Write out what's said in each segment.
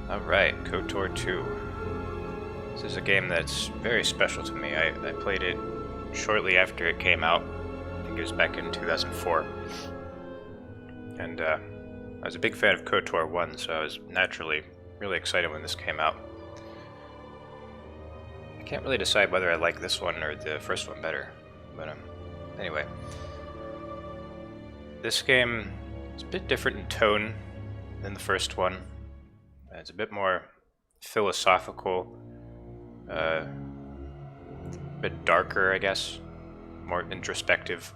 Alright, KotOR 2. This is a game that's very special to me. I played it shortly after it came out. I think it was back in 2004. And I was a big fan of KotOR 1, so I was naturally really excited when this came out. I can't really decide whether I like this one or the first one better. But anyway. This game is a bit different in tone than the first one. It's a bit more philosophical, a bit darker, I guess, more introspective.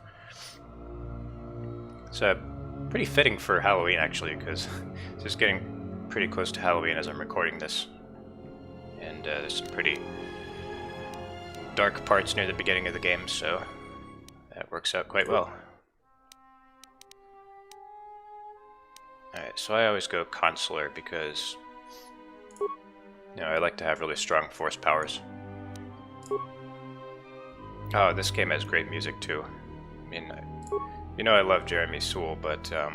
It's pretty fitting for Halloween, actually, because it's just getting pretty close to Halloween as I'm recording this. And there's some pretty dark parts near the beginning of the game, so that works out quite well. Alright, so I always go Consular because I like to have really strong force powers. Oh, this game has great music too. I mean, I love Jeremy Soule, but I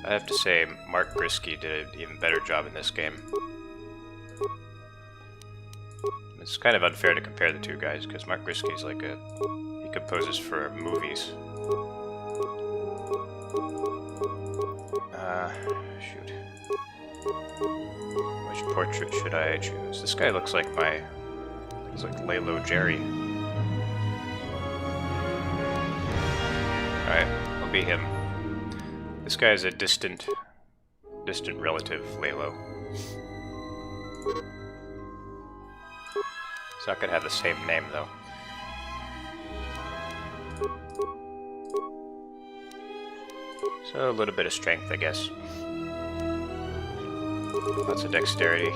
have to say Mark Brisky did an even better job in this game. It's kind of unfair to compare the two guys, because Mark Brisky's like he composes for movies. Shoot. Which portrait should I choose? This guy looks like Lalo Jerry. Alright, I'll be him. This guy is a distant relative, Lalo. He's not gonna have the same name, though. So a little bit of strength, I guess. Lots of dexterity.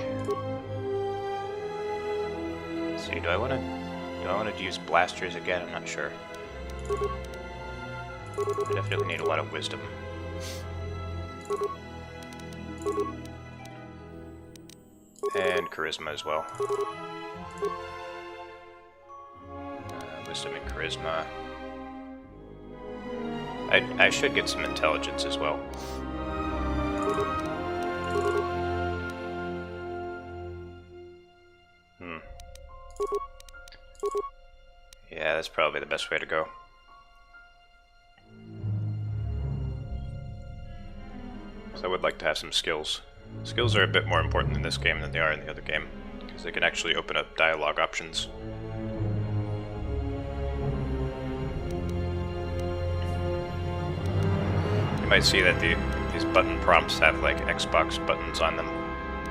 Let's see, do I want to use blasters again? I'm not sure. I definitely need a lot of wisdom. And charisma as well. Wisdom and charisma. I should get some intelligence as well. Yeah, that's probably the best way to go. So I would like to have some skills. Skills are a bit more important in this game than they are in the other game, because they can actually open up dialogue options. You might see that these button prompts have like Xbox buttons on them.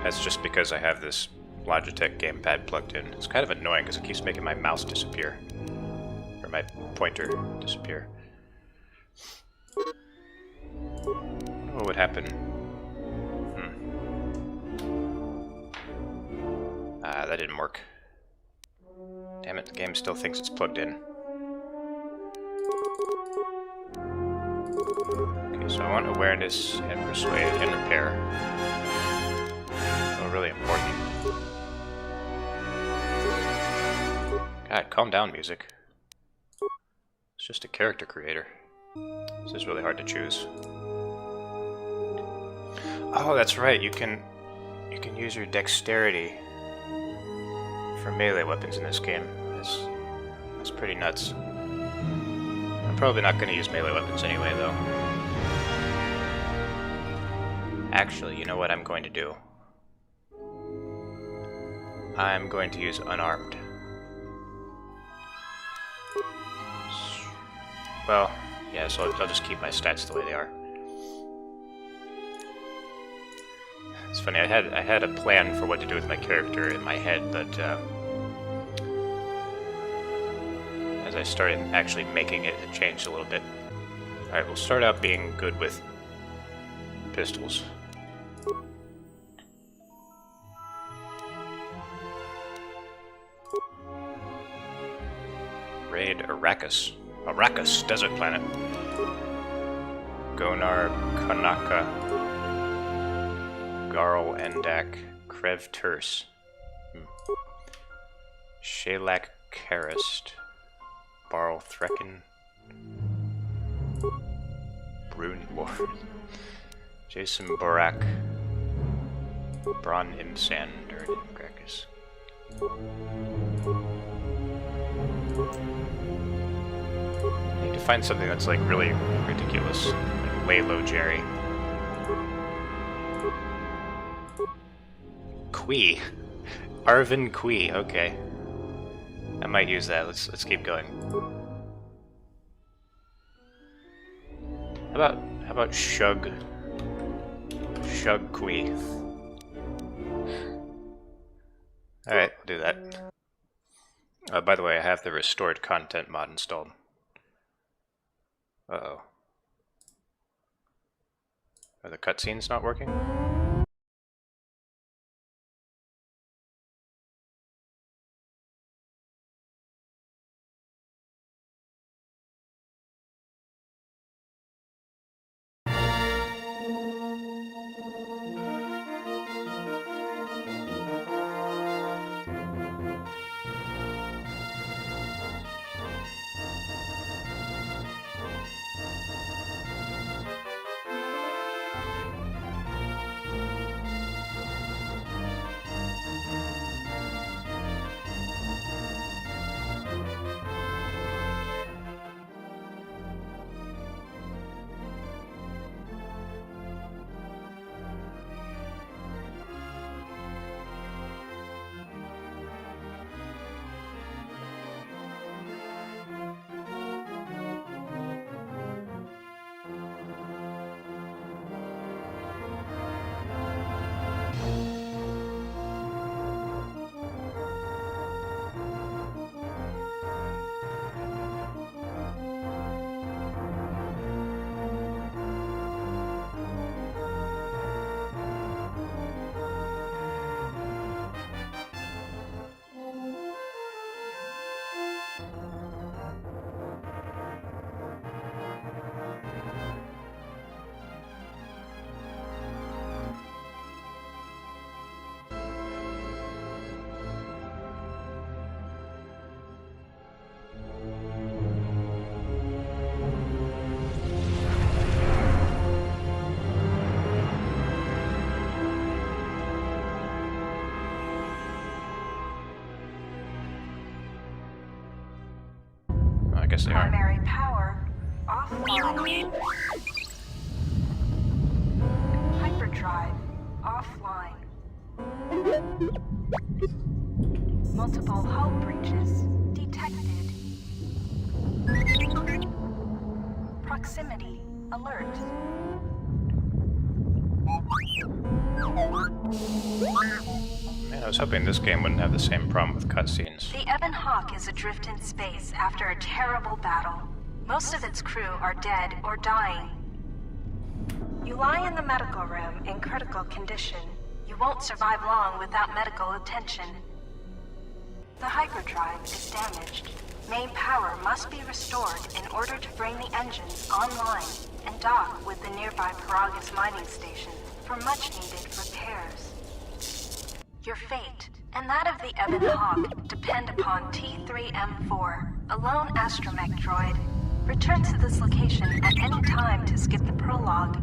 That's just because I have this Logitech gamepad plugged in. It's kind of annoying because it keeps making my mouse disappear. Or my pointer disappear. What would happen? That didn't work. Damn it, the game still thinks it's plugged in. Okay, so I want awareness and persuade and repair. Oh, really important. God, calm down, music. It's just a character creator. This is really hard to choose. Oh, that's right. You can use your dexterity for melee weapons in this game. That's pretty nuts. I'm probably not going to use melee weapons anyway, though. Actually, you know what I'm going to do? I'm going to use unarmed. Well, yeah, so I'll just keep my stats the way they are. It's funny, I had a plan for what to do with my character in my head, but as I started actually making it, it changed a little bit. Alright, we'll start out being good with pistols. Raid Arrakis. Arrakis, desert planet. Gonar Kanaka. Garl Endak. Krev Turs. Shalak Karist. Barl Threkin. Brune Lord. Jason Borak. Braun im Sand or in Peragus. I need to find something that's like really ridiculous. Like Lay Low Jerry. Quee. Arvin Quee, okay. I might use that. Let's keep going. How about Shug Quee? Alright, we'll do that. By the way, I have the restored content mod installed. Uh-oh. Are the cutscenes not working? Guess they are. Primary power offline. Hyperdrive offline. Multiple hull breaches detected. Proximity alert. Man, I was hoping this game wouldn't have the same problem with cutscenes. The Ebon Hawk is adrift in space after a terrible battle. Most of its crew are dead or dying. You lie in the medical room in critical condition. You won't survive long without medical attention. The hyperdrive is damaged. Main power must be restored in order to bring the engines online and dock with the nearby Peragus mining station for much-needed repairs. Your fate, and that of the Ebon Hawk, depend upon T3M4, a lone astromech droid. Return to this location at any time to skip the prologue.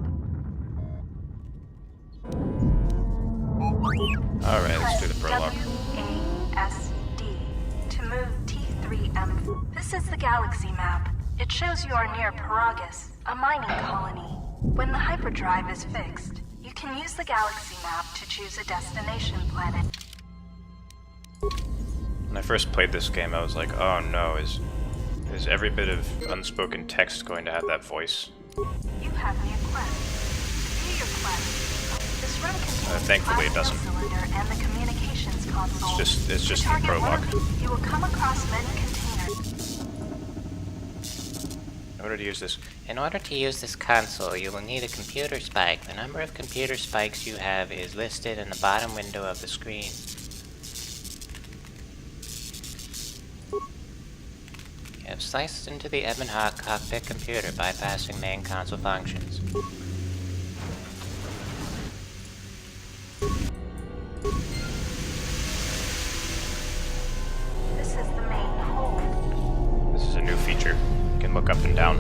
Alright, let's do the prologue. WASD to move T3M4. This is the galaxy map. It shows you are near Peragus, a mining colony. When the hyperdrive is fixed, you can use the galaxy map to choose a destination planet. When I first played this game, I was like, oh no, is every bit of unspoken text going to have that voice? You have new quest. To view your quest, this room contains thankfully it the doesn't. cylinder and the communications console. It's just to the target prologue. one of these, you will come across many containers. In order to use this console, you will need a computer spike. The number of computer spikes you have is listed in the bottom window of the screen. You have sliced into the Ebon Hawk cockpit computer, bypassing main console functions. This is the main hold. This is a new feature. You can look up and down.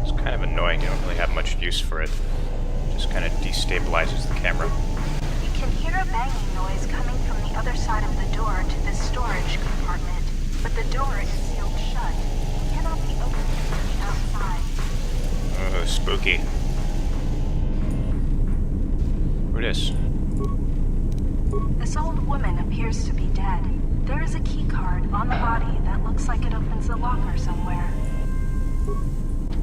It's kind of annoying, you don't really have much use for it. It just kind of destabilizes the camera. can hear a banging noise coming from the other side of the door to this storage compartment, but the door is sealed shut and cannot be opened from the outside. Oh, spooky. Who this? This old woman appears to be dead. There is a key card on the body that looks like it opens a locker somewhere.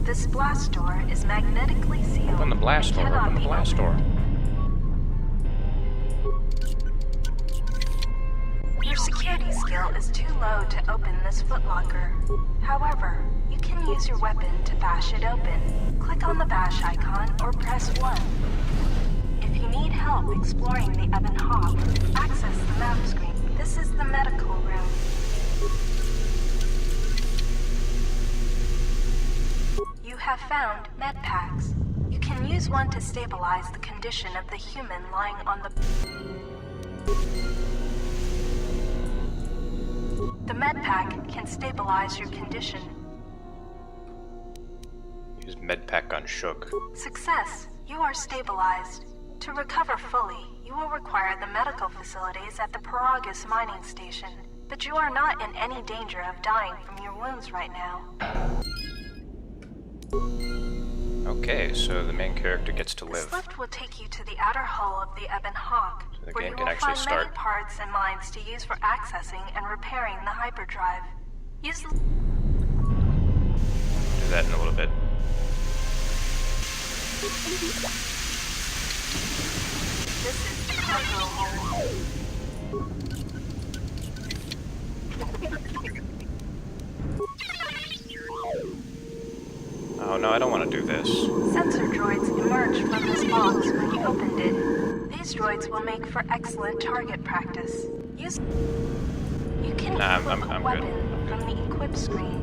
This blast door is magnetically sealed. Open the blast door. Open the blast door. Your security skill is too low to open this footlocker. However, you can use your weapon to bash it open. Click on the bash icon or press 1. If you need help exploring the Ebon Hawk, access the map screen. This is the medical room. You have found med packs. You can use one to stabilize the condition of the human lying on the... The med pack can stabilize your condition. Use med pack on Shug. Success. You are stabilized. To recover fully, you will require the medical facilities at the Peragus mining station. But you are not in any danger of dying from your wounds right now. Okay, so the main character gets to live. This lift will take you to the outer hull of the Ebon Hawk, So the where game you can will actually find start. many parts and mines to use for accessing and repairing the hyperdrive. Use the... Do that in a little bit. This is the cargo hold. Oh no, I don't want to do this. Sensor droids emerged from this box when you opened it. These droids will make for excellent target practice. Use... You can equip a weapon from the equip screen.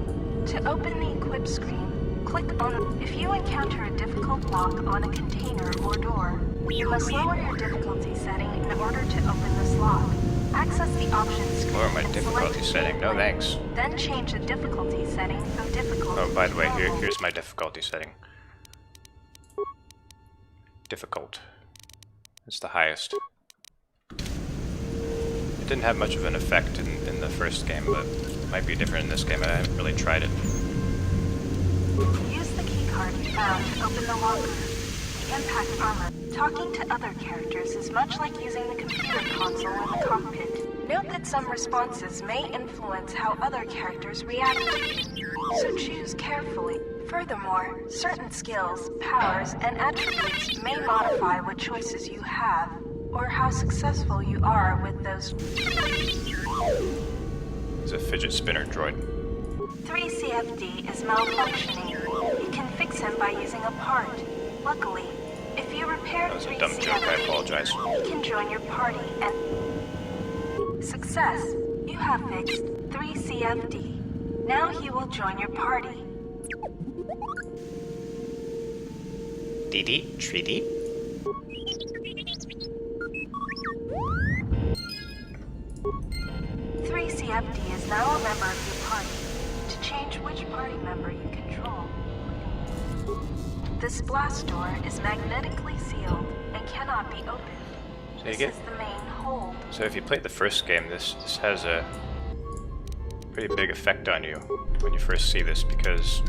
To open the equip screen, click on... If you encounter a difficult lock on a container or door, you must lower your difficulty setting in order to open this lock. Access the options screen. Lower my and difficulty select setting. No thanks. Then change the difficulty setting from difficult. Oh, by the way, to normal. here's my difficulty setting. Difficult. It's the highest. It didn't have much of an effect in the first game, but it might be different in this game. I haven't really tried it. Use the keycard you found to open the locker. The impact armor. Talking to other characters is much like using the computer console in the cockpit. Note that some responses may influence how other characters react to you, so choose carefully. Furthermore, certain skills, powers, and attributes may modify what choices you have, or how successful you are with those. It's a fidget spinner droid. 3CFD is malfunctioning. You can fix him by using a part. Luckily, if you repair That was a dumb joke, I apologize. you can join your party and... Success! You have fixed 3CFD. Now he will join your party. DD? Treaty? CFD is now a member of your party. To change which party member you control, this blast door is magnetically sealed and cannot be opened. This is the main hold. So if you played the first game, this has a pretty big effect on you when you first see this, because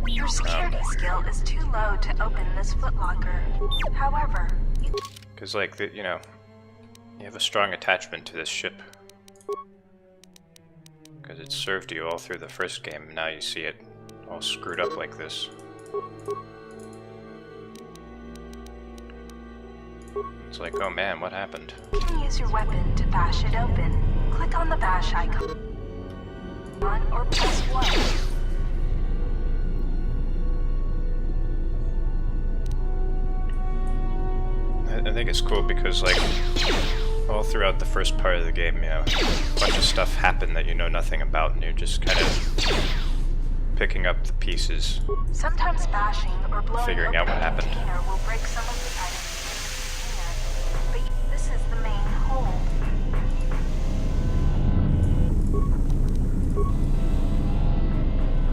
your security skill is too low to open this footlocker. However, because like you know, you have a strong attachment to this ship because it served you all through the first game, and now you see it all screwed up like this. It's like, oh man, what happened? You can use your weapon to bash it open. Click on the bash icon or press 1. I think it's cool because, like, all throughout the first part of the game, you know, a bunch of stuff happened that you know nothing about, and you're just kind of picking up the pieces, Sometimes bashing or blowing figuring open out what a happened. container will break some of the items in the container, but this is the main hold.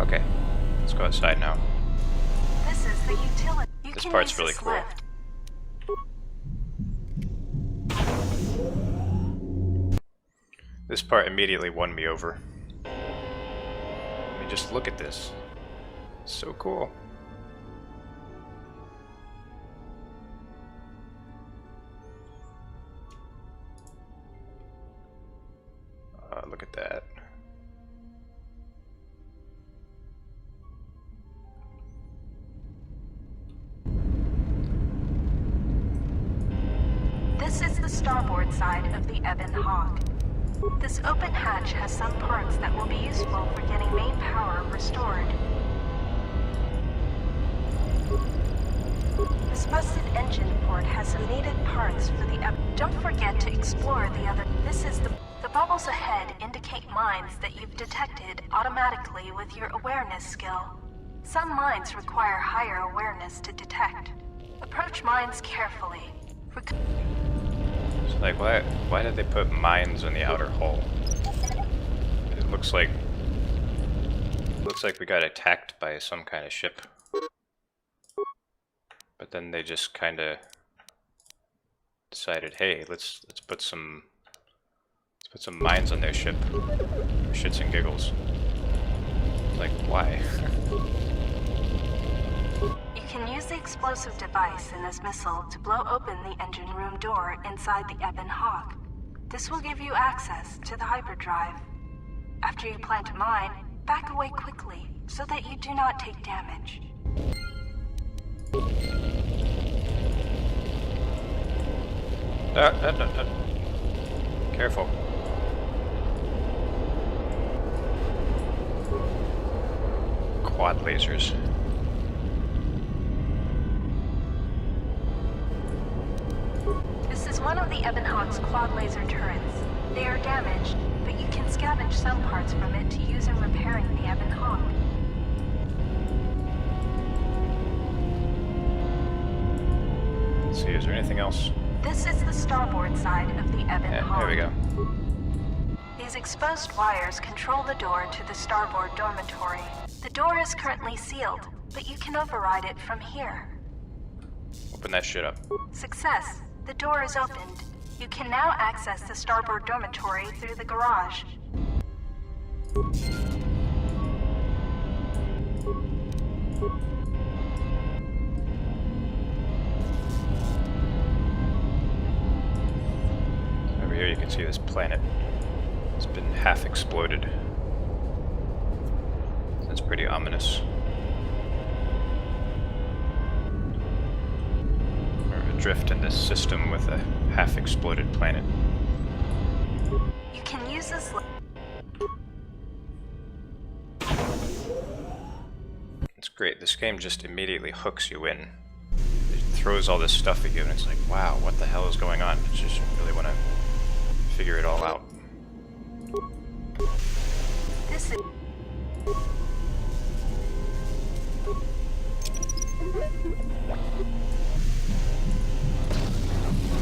Okay, let's go outside now. This is the utility. You This can part's use really this cool. lift. This part immediately won me over. I mean, just look at this. It's so cool. Look at that. This is the starboard side of the Ebon Hawk. This open hatch has some parts that will be useful for getting main power restored. This busted engine port has some needed parts for the Don't forget to explore the other. The bubbles ahead indicate mines that you've detected automatically with your awareness skill. Some mines require higher awareness to detect. Approach mines carefully. It's like, why did they put mines on the outer hull? It looks like we got attacked by some kind of ship. But then they just kind of decided, hey, let's put some mines on their ship. For shits and giggles. Like, why? You can use the explosive device in this missile to blow open the engine room door inside the Ebon Hawk. This will give you access to the hyperdrive. After you plant a mine, back away quickly so that you do not take damage. Careful. Quad lasers. This is one of the Ebon Hawk's quad laser turrets. They are damaged, but you can scavenge some parts from it to use in repairing the Ebon Hawk. Let's see, is there anything else? This is the starboard side of the Ebon Hawk. There we go. These exposed wires control the door to the starboard dormitory. The door is currently sealed, but you can override it from here. Open that shit up. Success. The door is opened. You can now access the starboard dormitory through the garage. Over here you can see this planet. It's been half exploded. That's pretty ominous. We're adrift in this system with a half-exploded planet. You can use this. It's great. This game just immediately hooks you in. It throws all this stuff at you, and it's like, wow, what the hell is going on? You just really want to figure it all out. This is.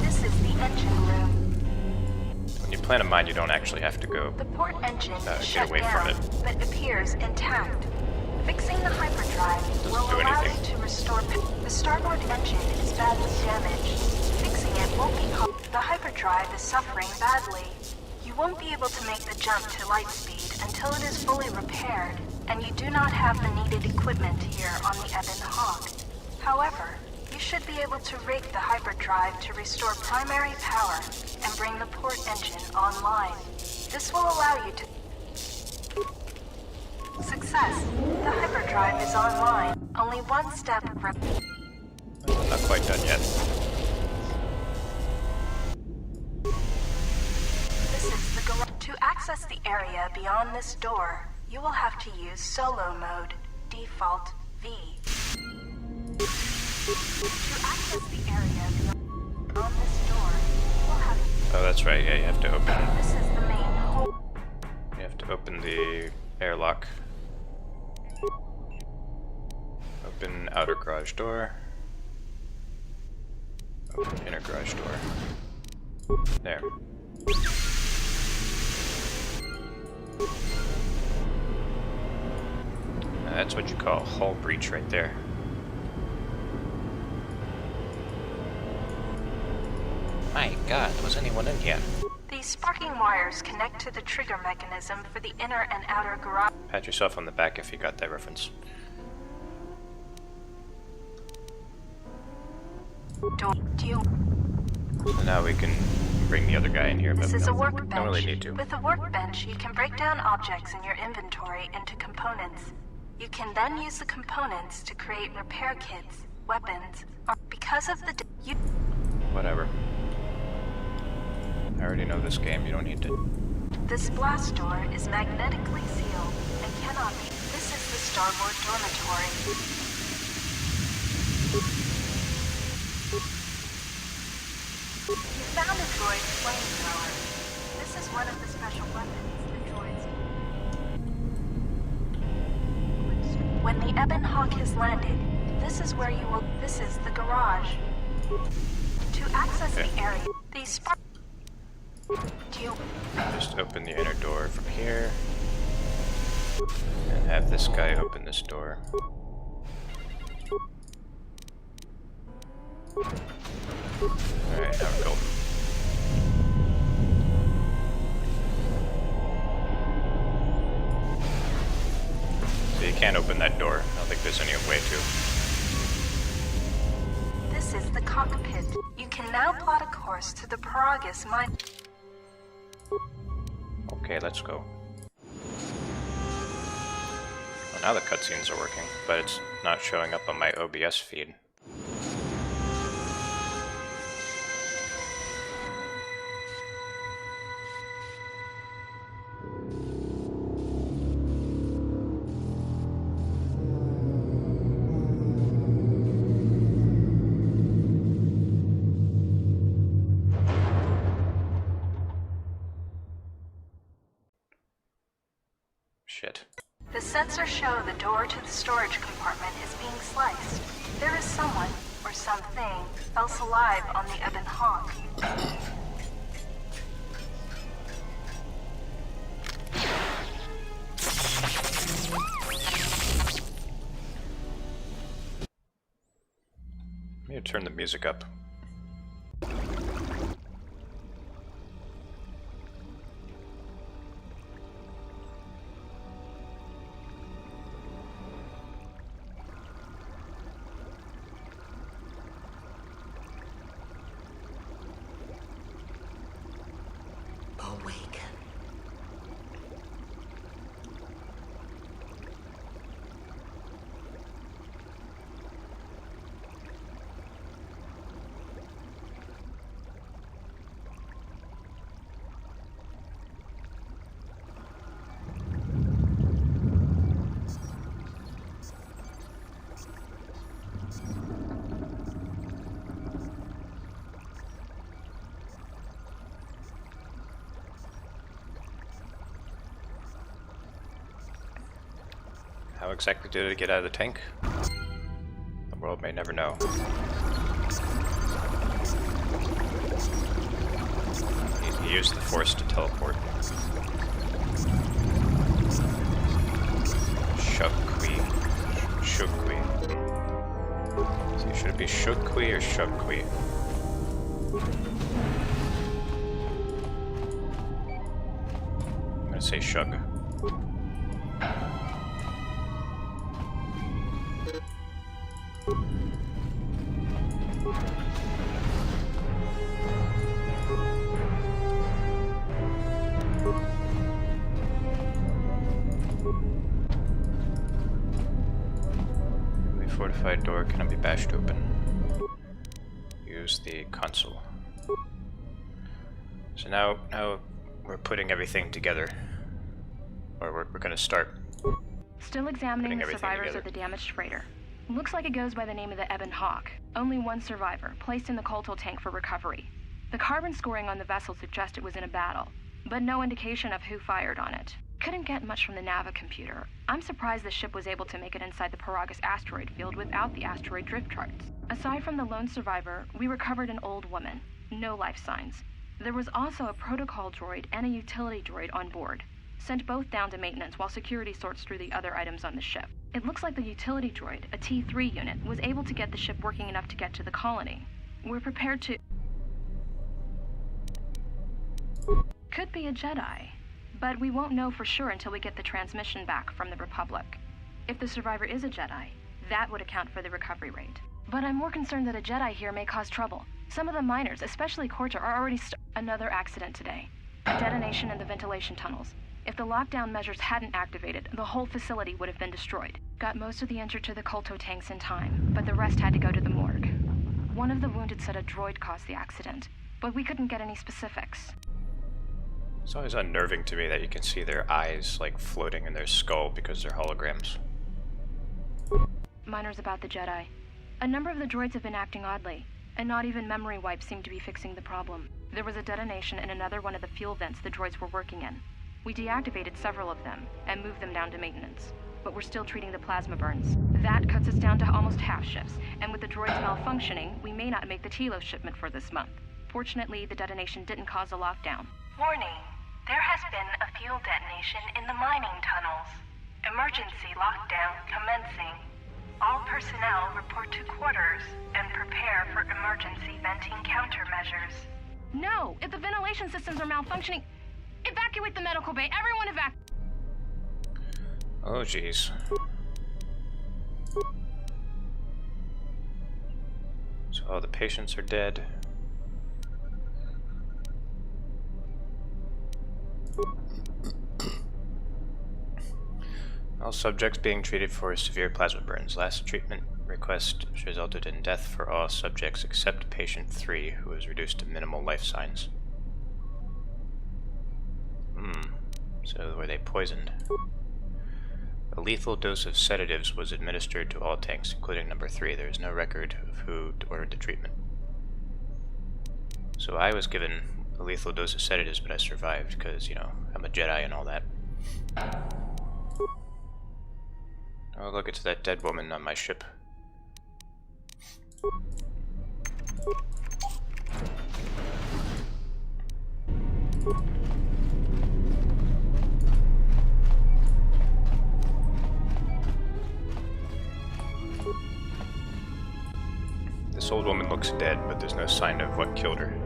This is the engine room. When you plant a mine, you don't actually have to go The port engine is get shut away from down, it. but appears intact. Fixing the hyperdrive will do allow anything. you to restore. The starboard engine is badly damaged. Fixing it won't be possible. The hyperdrive is suffering badly. You won't be able to make the jump to light speed until it is fully repaired, and you do not have the needed equipment here on the Ebon Hawk. However, you should be able to rig the hyperdrive to restore primary power and bring the port engine online. This will allow you to... Success! The hyperdrive is online. Only one step... Not quite done yet. This is the garage. To access the area beyond this door, you will have to use solo mode, default V. To access the area beyond this door, you will have to... Oh, that's right. Yeah, you have to open. This is the main hole. You have to open the airlock. Open outer garage door. Open inner garage door. There. Now that's what you call a hull breach right there. My god, was anyone in here? These sparking wires connect to the trigger mechanism for the inner and outer garage. Pat yourself on the back if you got that reference. So now we can bring the other guy in here, but This is a workbench. don't really need to. With a workbench, you can break down objects in your inventory into components. You can then use the components to create repair kits, weapons, or because of the Whatever. I already know this game, you don't need to. This blast door is magnetically sealed and cannot be. This is the starboard dormitory. You found a droid flamethrower. This is one of the special weapons the droids. When the Ebon Hawk has landed, this is where you will. This is the garage. To access the area, these spark. Just open the inner door from here. And have this guy open this door. Alright, now we're golden. So you can't open that door. I don't think there's any way to. This is the cockpit. You can now plot a course to the Peragus mine. Okay, let's go. Well, now the cutscenes are working, but it's not showing up on my OBS feed. Shit. The sensors show the door to the storage compartment is being sliced. There is someone, or something, else alive on the Ebon Hawk. I need to turn the music up. Awake. How exactly did it get out of the tank? The world may never know. He used the Force to teleport. Shug Quee. Shug Quee. So should it be Shug Quee or Shug Quee? I'm gonna say Shug. Fortified door cannot be bashed open. Use the console. So now we're putting everything together. Or we're gonna start. Still examining the survivors together. of the damaged freighter. Looks like it goes by the name of the Ebon Hawk. Only one survivor, placed in the KotOR tank for recovery. The carbon scoring on the vessel suggests it was in a battle, but no indication of who fired on it. Couldn't get much from the Nava computer. I'm surprised the ship was able to make it inside the Peragus asteroid field without the asteroid drift charts. Aside from the lone survivor, we recovered an old woman. No life signs. There was also a protocol droid and a utility droid on board. Sent both down to maintenance while security sorts through the other items on the ship. It looks like the utility droid, a T3 unit, was able to get the ship working enough to get to the colony. We're prepared to... Could be a Jedi, but we won't know for sure until we get the transmission back from the Republic. If the survivor is a Jedi, that would account for the recovery rate. But I'm more concerned that a Jedi here may cause trouble. Some of the miners, especially KotOR, are already another accident today. A detonation in the ventilation tunnels. If the lockdown measures hadn't activated, the whole facility would have been destroyed. Got most of the injured to the KotOR tanks in time, but the rest had to go to the morgue. One of the wounded said a droid caused the accident, but we couldn't get any specifics. It's always unnerving to me that you can see their eyes like floating in their skull because they're holograms. Miners about the Jedi. A number of the droids have been acting oddly, and not even memory wipes seem to be fixing the problem. There was a detonation in another one of the fuel vents the droids were working in. We deactivated several of them and moved them down to maintenance, but we're still treating the plasma burns. That cuts us down to almost half shifts, and with the droids malfunctioning, we may not make the Telos shipment for this month. Fortunately, the detonation didn't cause a lockdown. Warning. There has been a fuel detonation in the mining tunnels. Emergency lockdown commencing. All personnel report to quarters and prepare for emergency venting countermeasures. No! If the ventilation systems are malfunctioning, evacuate the medical bay! Everyone evacuate! Oh jeez. So all the patients are dead. All subjects being treated for severe plasma burns. Last treatment request resulted in death for all subjects except patient 3, who was reduced to minimal life signs. So were they poisoned? A lethal dose of sedatives was administered to all tanks, including number 3. There is no record of who ordered the treatment. So I was given a lethal dose of sedatives, but I survived because, you know, I'm a Jedi and all that. Oh, look, it's that dead woman on my ship. This old woman looks dead, but there's no sign of what killed her.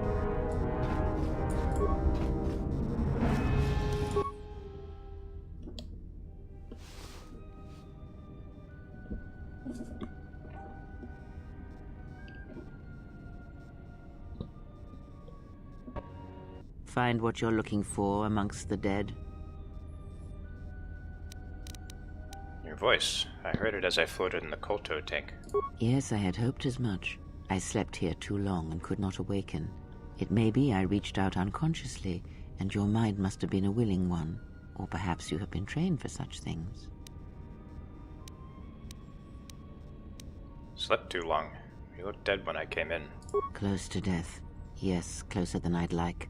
Find what you're looking for amongst the dead? Your voice. I heard it as I floated in the KotOR tank. Yes, I had hoped as much. I slept here too long and could not awaken. It may be I reached out unconsciously, and your mind must have been a willing one. Or perhaps you have been trained for such things. Slept too long. You looked dead when I came in. Close to death. Yes, closer than I'd like.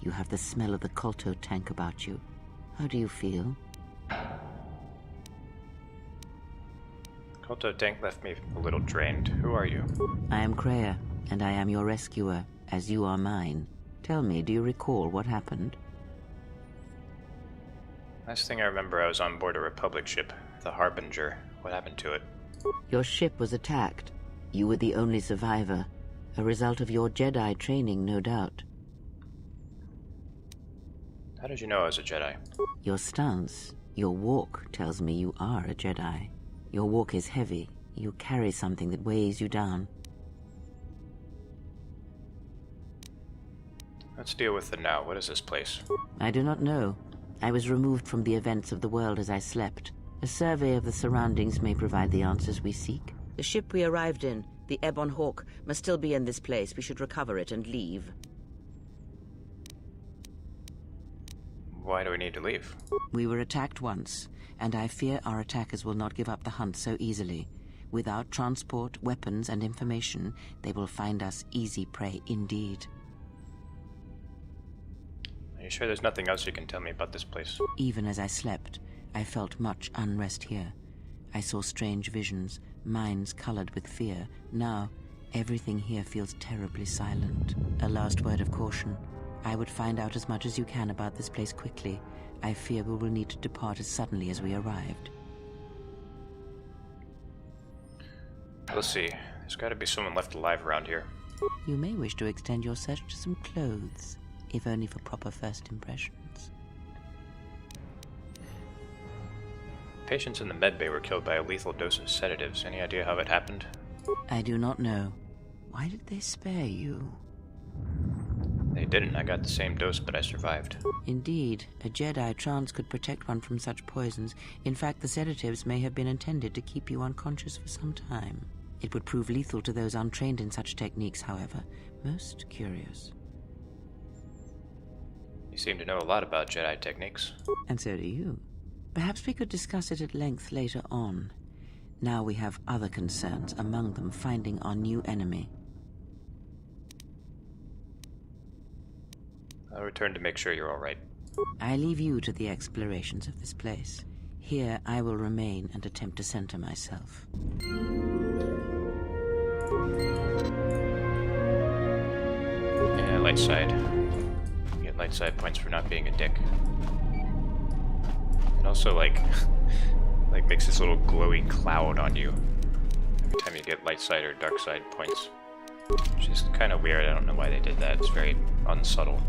You have the smell of the KotOR tank about you. How do you feel? KotOR tank left me a little drained. Who are you? I am Kreia, and I am your rescuer, as you are mine. Tell me, do you recall what happened? Last thing I remember, I was on board a Republic ship, the Harbinger. What happened to it? Your ship was attacked. You were the only survivor. A result of your Jedi training, no doubt. How did you know I was a Jedi? Your stance, your walk tells me you are a Jedi. Your walk is heavy. You carry something that weighs you down. Let's deal with the now. What is this place? I do not know. I was removed from the events of the world as I slept. A survey of the surroundings may provide the answers we seek. The ship we arrived in, the Ebon Hawk, must still be in this place. We should recover it and leave. Why do we need to leave? We were attacked once, and I fear our attackers will not give up the hunt so easily. Without transport, weapons, and information, they will find us easy prey indeed. Are you sure there's nothing else you can tell me about this place? Even as I slept, I felt much unrest here. I saw strange visions, minds colored with fear. Now, everything here feels terribly silent. A last word of caution. I would find out as much as you can about this place quickly. I fear we will need to depart as suddenly as we arrived. We'll see. There's gotta be someone left alive around here. You may wish to extend your search to some clothes. if only for proper first impressions. Patients in the medbay were killed by a lethal dose of sedatives. Any idea how it happened? I do not know. Why did they spare you? They didn't. I got the same dose, but I survived. Indeed, a Jedi trance could protect one from such poisons. In fact, the sedatives may have been intended to keep you unconscious for some time. It would prove lethal to those untrained in such techniques, however. Most curious. You seem to know a lot about Jedi techniques. And so do you. Perhaps we could discuss it at length later on. Now we have other concerns, among them finding our new enemy. I'll return to make sure you're all right. I leave you to the explorations of this place. Here I will remain and attempt to center myself. Yeah, light side. You get light side points for not being a dick. And also, like makes this little glowy cloud on you every time you get light side or dark side points. Which is kind of weird. I don't know why they did that. It's very unsubtle.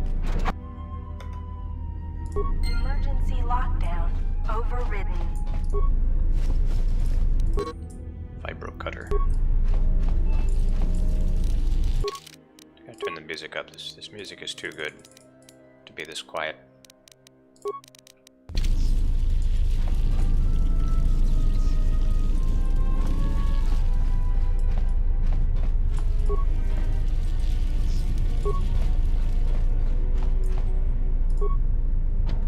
Emergency lockdown overridden. Vibro cutter. I gotta turn the music up. This music is too good to be this quiet.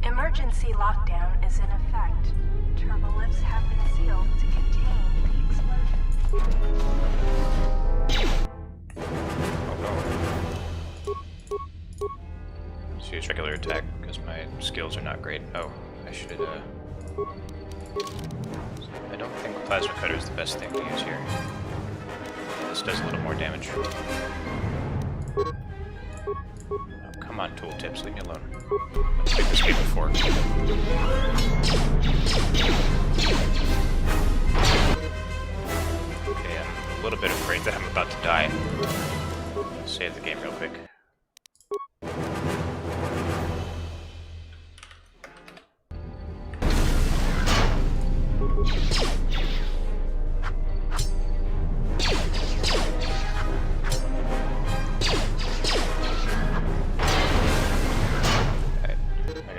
Emergency lockdown is in effect. Turbolifts have been sealed to contain the explosion. Let's use regular attack because my skills are not great. Oh, I should. I don't think plasma cutter is the best thing to use here. This does a little more damage. Oh, come on, tooltips, leave me alone. Let's make this game before. Okay, I'm a little bit afraid that I'm about to die. Save the game real quick.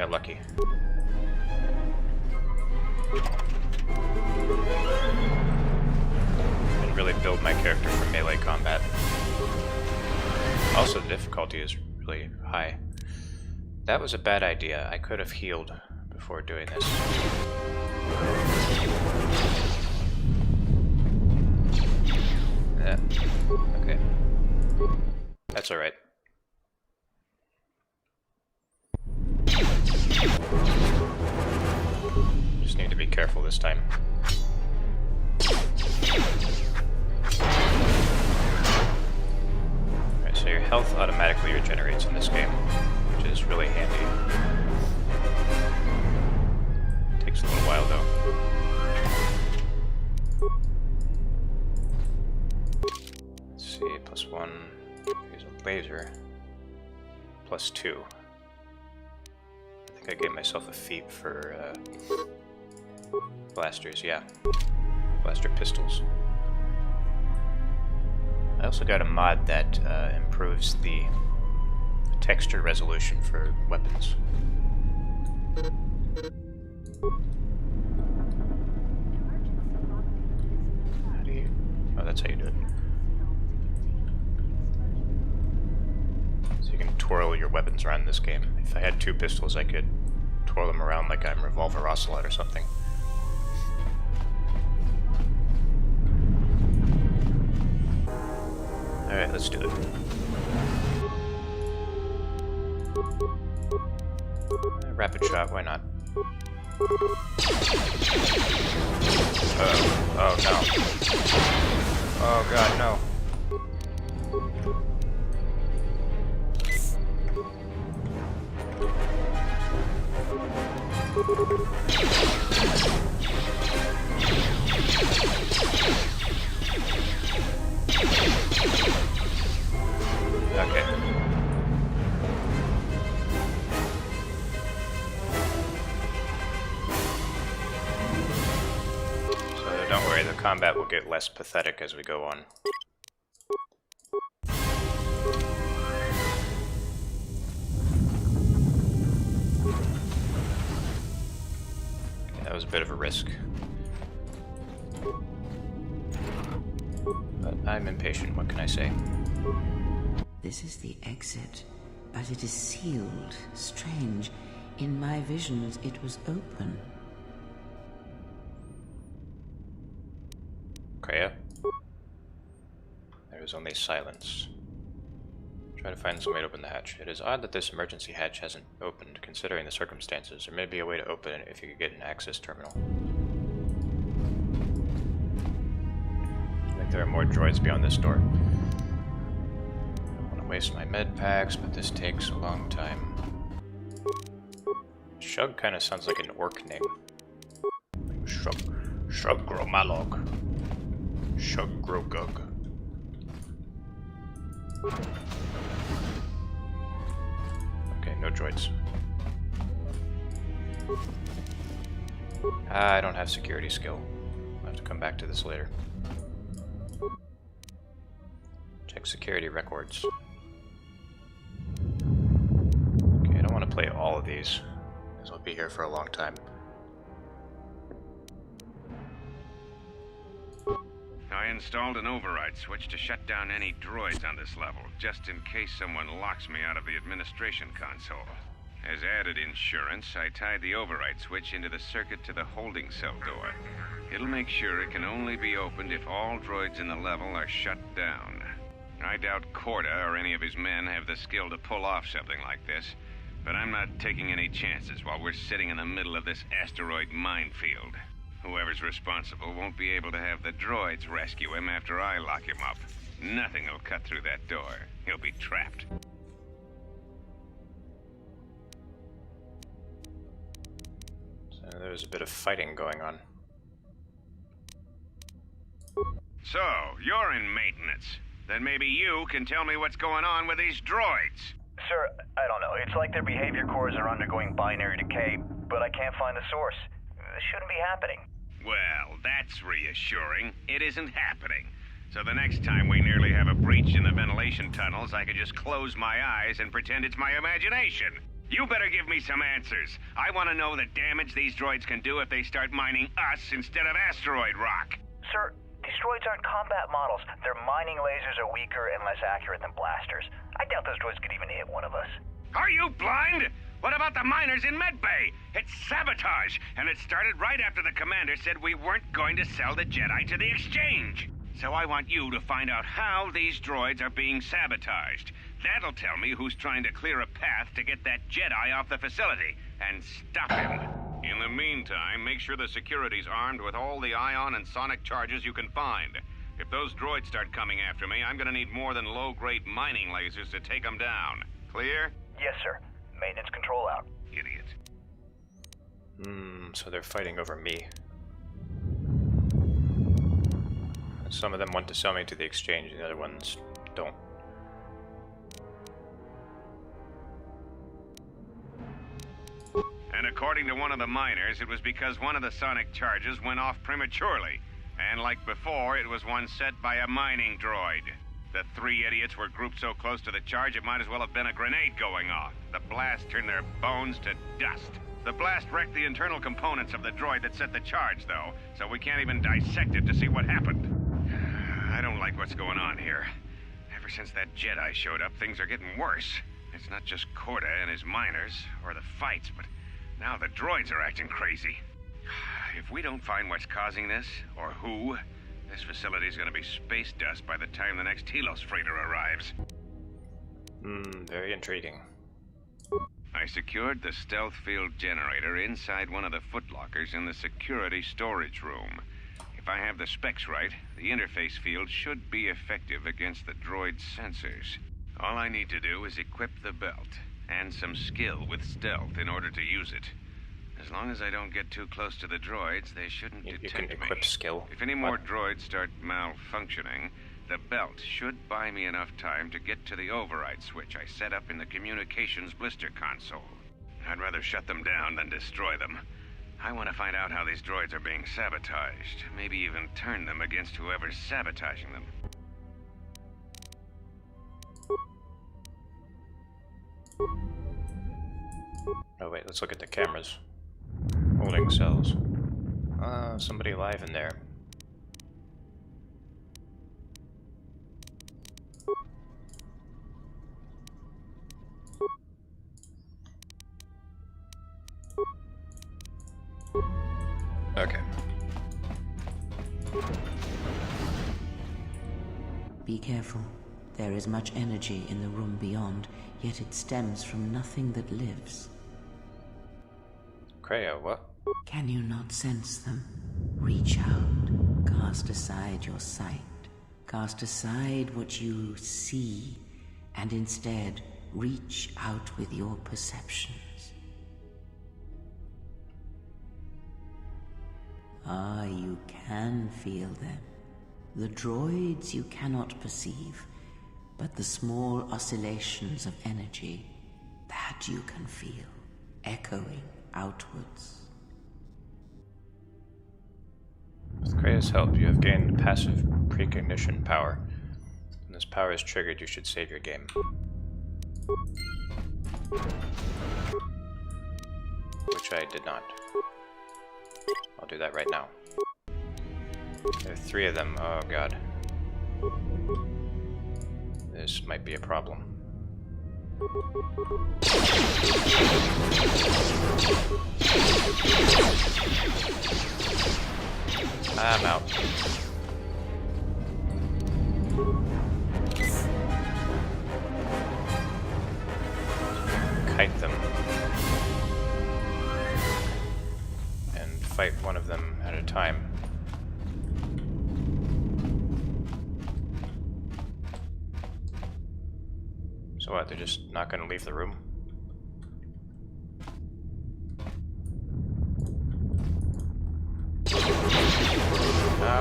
Lucky. Didn't really build my character for melee combat. Also, the difficulty is really high. That was a bad idea. I could have healed before doing this. Yeah. Okay. That's alright. Just need to be careful this time. Alright, so your health automatically regenerates in this game, which is really handy. Takes a little while though. Let's see, +1. Use a laser. +2. I gave myself a feat for blasters, yeah. Blaster pistols. I also got a mod that improves the texture resolution for weapons. How do you... Oh, that's how you do it. So you can twirl your weapons around this game. If I had 2 pistols, I could twirl them around like I'm Revolver Ocelot or something. Alright, let's do it. Rapid shot, why not? Oh no. Oh god, no. Okay. combat will get less pathetic as we go on. That was a bit of a risk. But I'm impatient, what can I say? This is the exit, but it is sealed. Strange. In my visions, it was open. Kreia? There is only silence. Try to find some way to open the hatch. It is odd that this emergency hatch hasn't opened, considering the circumstances. There may be a way to open it if you could get an access terminal. I think there are more droids beyond this door. I don't want to waste my med packs, but this takes a long time. Shug kind of sounds like an orc name. Shug Gromalog. Shug Grogug. Okay, no droids. I don't have security skill. I'll have to come back to this later. Check security records. Okay, I don't want to play all of these, because I'll be here for a long time. I installed an override switch to shut down any droids on this level, just in case someone locks me out of the administration console. As added insurance, I tied the override switch into the circuit to the holding cell door. It'll make sure it can only be opened if all droids in the level are shut down. I doubt KotOR or any of his men have the skill to pull off something like this, but I'm not taking any chances while we're sitting in the middle of this asteroid minefield. Whoever's responsible won't be able to have the droids rescue him after I lock him up. Nothing will cut through that door. He'll be trapped. So there's a bit of fighting going on. So, you're in maintenance. Then maybe you can tell me what's going on with these droids. Sir, I don't know. It's like their behavior cores are undergoing binary decay, but I can't find the source. This shouldn't be happening. Well, that's reassuring. It isn't happening. So the next time we nearly have a breach in the ventilation tunnels, I could just close my eyes and pretend it's my imagination. You better give me some answers. I want to know the damage these droids can do if they start mining us instead of asteroid rock. Sir, these droids aren't combat models. Their mining lasers are weaker and less accurate than blasters. I doubt those droids could even hit one of us. Are you blind? What about the miners in Medbay? It's sabotage, and it started right after the commander said we weren't going to sell the Jedi to the exchange. So I want you to find out how these droids are being sabotaged. That'll tell me who's trying to clear a path to get that Jedi off the facility, and stop him. In the meantime, make sure the security's armed with all the ion and sonic charges you can find. If those droids start coming after me, I'm gonna need more than low-grade mining lasers to take them down. Clear? Yes, sir. Maintenance control out. Idiot. So they're fighting over me. Some of them want to sell me to the exchange, and the other ones don't. And according to one of the miners, it was because one of the sonic charges went off prematurely. And like before, it was one set by a mining droid. The three idiots were grouped so close to the charge, it might as well have been a grenade going off. The blast turned their bones to dust. The blast wrecked the internal components of the droid that set the charge, though, so we can't even dissect it to see what happened. I don't like what's going on here. Ever since that Jedi showed up, things are getting worse. It's not just KotOR and his miners, or the fights, but now the droids are acting crazy. If we don't find what's causing this, or who, this facility's gonna be space dust by the time the next Telos freighter arrives. Very intriguing. I secured the stealth field generator inside one of the footlockers in the security storage room. If I have the specs right, the interface field should be effective against the droid's sensors. All I need to do is equip the belt, and some skill with stealth in order to use it. As long as I don't get too close to the droids, they shouldn't detect me. You can equip skill. If any more droids start malfunctioning, the belt should buy me enough time to get to the override switch I set up in the communications blister console. I'd rather shut them down than destroy them. I want to find out how these droids are being sabotaged. Maybe even turn them against whoever's sabotaging them. Oh wait, let's look at the cameras. Holding cells. Somebody alive in there. Okay. Be careful. There is much energy in the room beyond, yet it stems from nothing that lives. Kreia, what? Can you not sense them? Reach out. Cast aside your sight. Cast aside what you see, and instead reach out with your perceptions. Ah, you can feel them. The droids you cannot perceive, but the small oscillations of energy, that you can feel, echoing outwards. With Kreia's help, you have gained passive precognition power. When this power is triggered, you should save your game. Which I did not. I'll do that right now. There are 3 of them. Oh god. This might be a problem. I'm out. Kite them. And fight one of them at a time. So what, they're just not going to leave the room?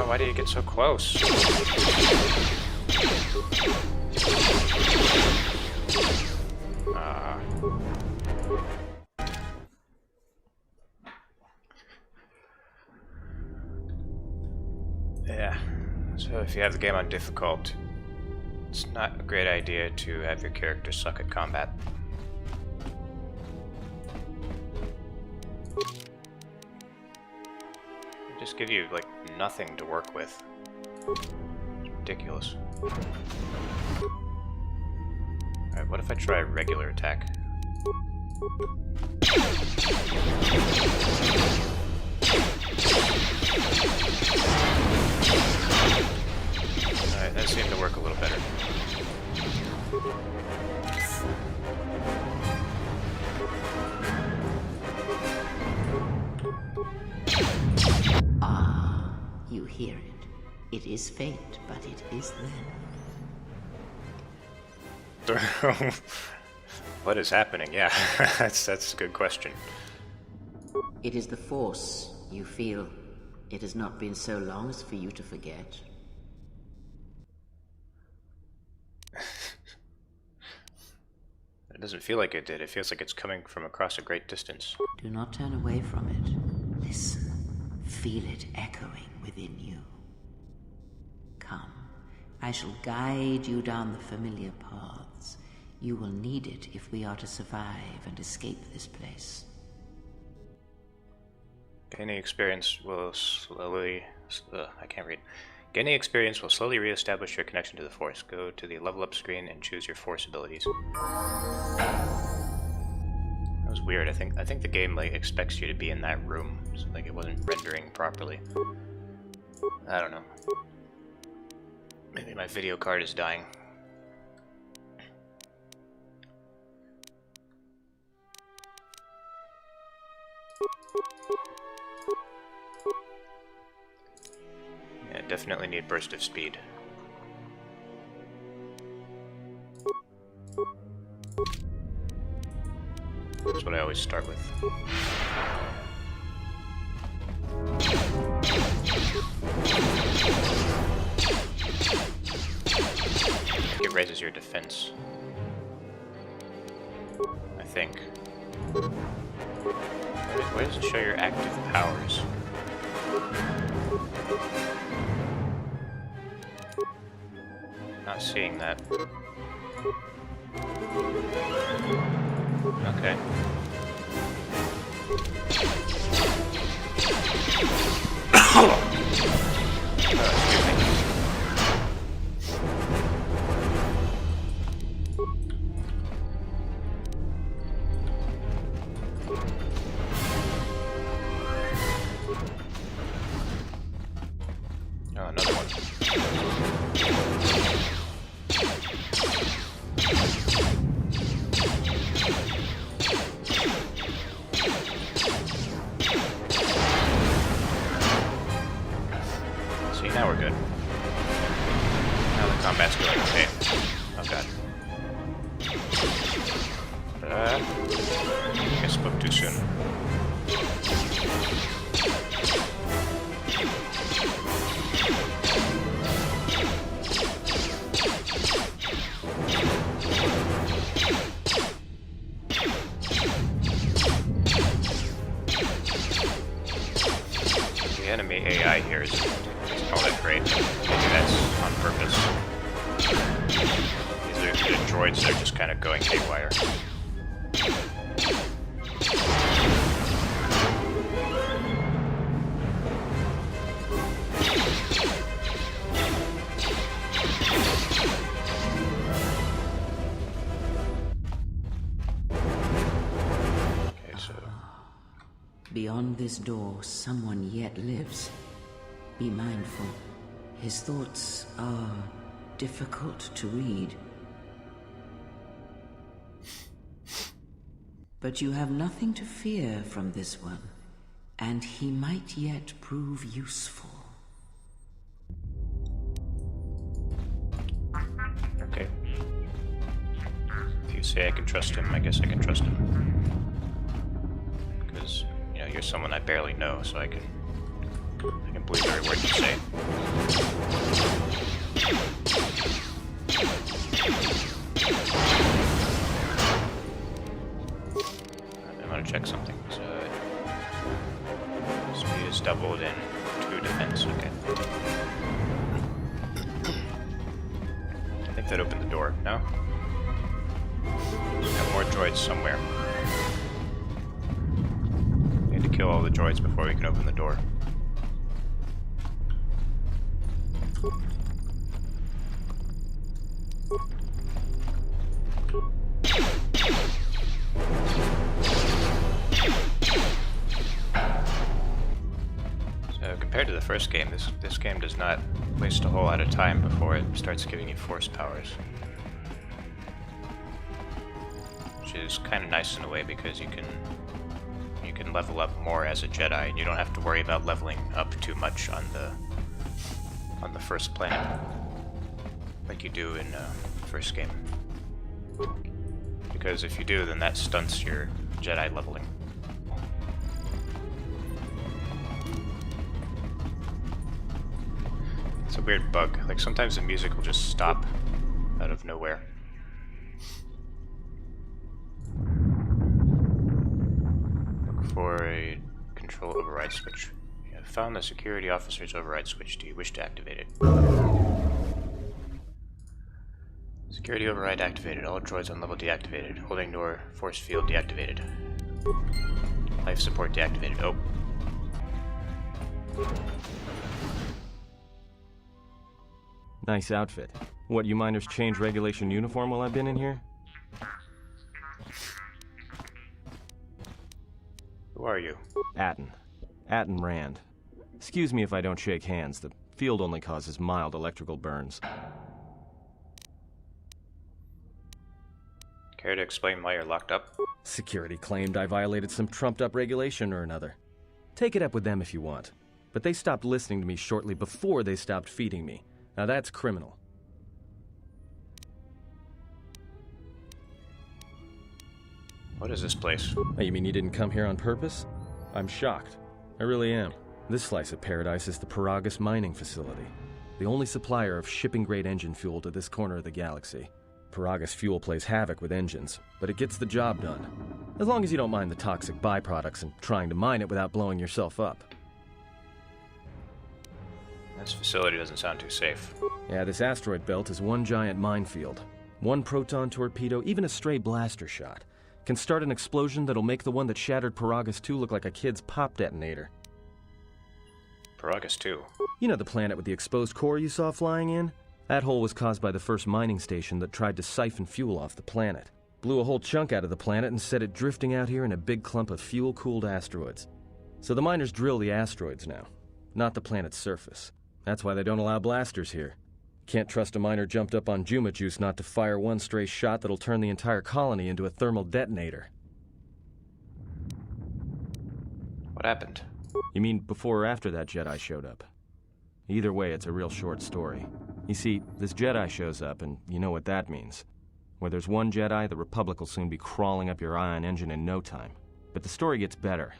Why do you get so close? Yeah, so if you have the game on difficult, it's not a great idea to have your character suck at combat. They just give you, like, nothing to work with. It's ridiculous. Alright, what if I try regular attack? Alright, that seemed to work a little better. Ah, you hear it. It is fate, but it is them. What is happening? Yeah, that's a good question. It is the Force, you feel. It has not been so long as for you to forget. It doesn't feel like it did. It feels like it's coming from across a great distance. Do not turn away from it. Listen. Feel it echoing within you. Come. I shall guide you down the familiar paths. You will need it if we are to survive and escape this place. Gaining experience will slowly... I can't read. Gaining experience will slowly re-establish your connection to the Force. Go to the level up screen and choose your Force abilities. That was weird. I think the game like expects you to be in that room, so like it wasn't rendering properly. I don't know. Maybe my video card is dying. Yeah, definitely need burst of speed. That's what I always start with. It raises your defense. I think. Where does it show your active powers? Not seeing that. Okay. Excuse me. Oh, another one. See, now we're good. Now the combat's going okay. Oh god. I guess I spoke too soon. The enemy AI here isn't all that great. Maybe that's on purpose. These are the droids that are just kind of going haywire. Okay, so Beyond this door, someone yet lives. Be mindful. His thoughts are difficult to read. But you have nothing to fear from this one, and he might yet prove useful. okay. If you say I can trust him, I guess I can trust him. Because, you know, you're someone I barely know, so I can believe every word you say. I want to check something. So, speed is doubled in 2 defense. Okay. I think that opened the door. No? Got more droids somewhere. We need to kill all the droids before we can open the door. So compared to the first game, this game does not waste a whole lot of time before it starts giving you force powers. Which is kind of nice in a way because you can level up more as a Jedi and you don't have to worry about leveling up too much on the first planet like you do in the first game. Because if you do, then that stunts your Jedi leveling. It's a weird bug. Like sometimes the music will just stop out of nowhere. Look for a control override switch. You have found the security officer's override switch. Do you wish to activate it? Security override activated. All droids on level deactivated. Holding door force field deactivated. Life support deactivated. Oh. Nice outfit. What, you miners change regulation uniform while I've been in here? Who are you? Atton. Atton Rand. Excuse me if I don't shake hands. The field only causes mild electrical burns. Care to explain why you're locked up? Security claimed I violated some trumped-up regulation or another. Take it up with them if you want. But they stopped listening to me shortly before they stopped feeding me. Now that's criminal. What is this place? Oh, you mean you didn't come here on purpose? I'm shocked. I really am. This slice of paradise is the Peragus mining facility, the only supplier of shipping-grade engine fuel to this corner of the galaxy. Peragus fuel plays havoc with engines, but it gets the job done. As long as you don't mind the toxic byproducts and trying to mine it without blowing yourself up. This facility doesn't sound too safe. Yeah, this asteroid belt is one giant minefield. One proton torpedo, even a stray blaster shot, can start an explosion that'll make the one that shattered Peragus 2 look like a kid's pop detonator. Peragus 2? You know the planet with the exposed core you saw flying in? That hole was caused by the first mining station that tried to siphon fuel off the planet. Blew a whole chunk out of the planet and set it drifting out here in a big clump of fuel-cooled asteroids. So the miners drill the asteroids now, not the planet's surface. That's why they don't allow blasters here. Can't trust a miner jumped up on Juma juice not to fire one stray shot that'll turn the entire colony into a thermal detonator. What happened? You mean before or after that Jedi showed up? Either way, it's a real short story. You see, this Jedi shows up, and you know what that means. Where there's one Jedi, the Republic will soon be crawling up your ion engine in no time. But the story gets better.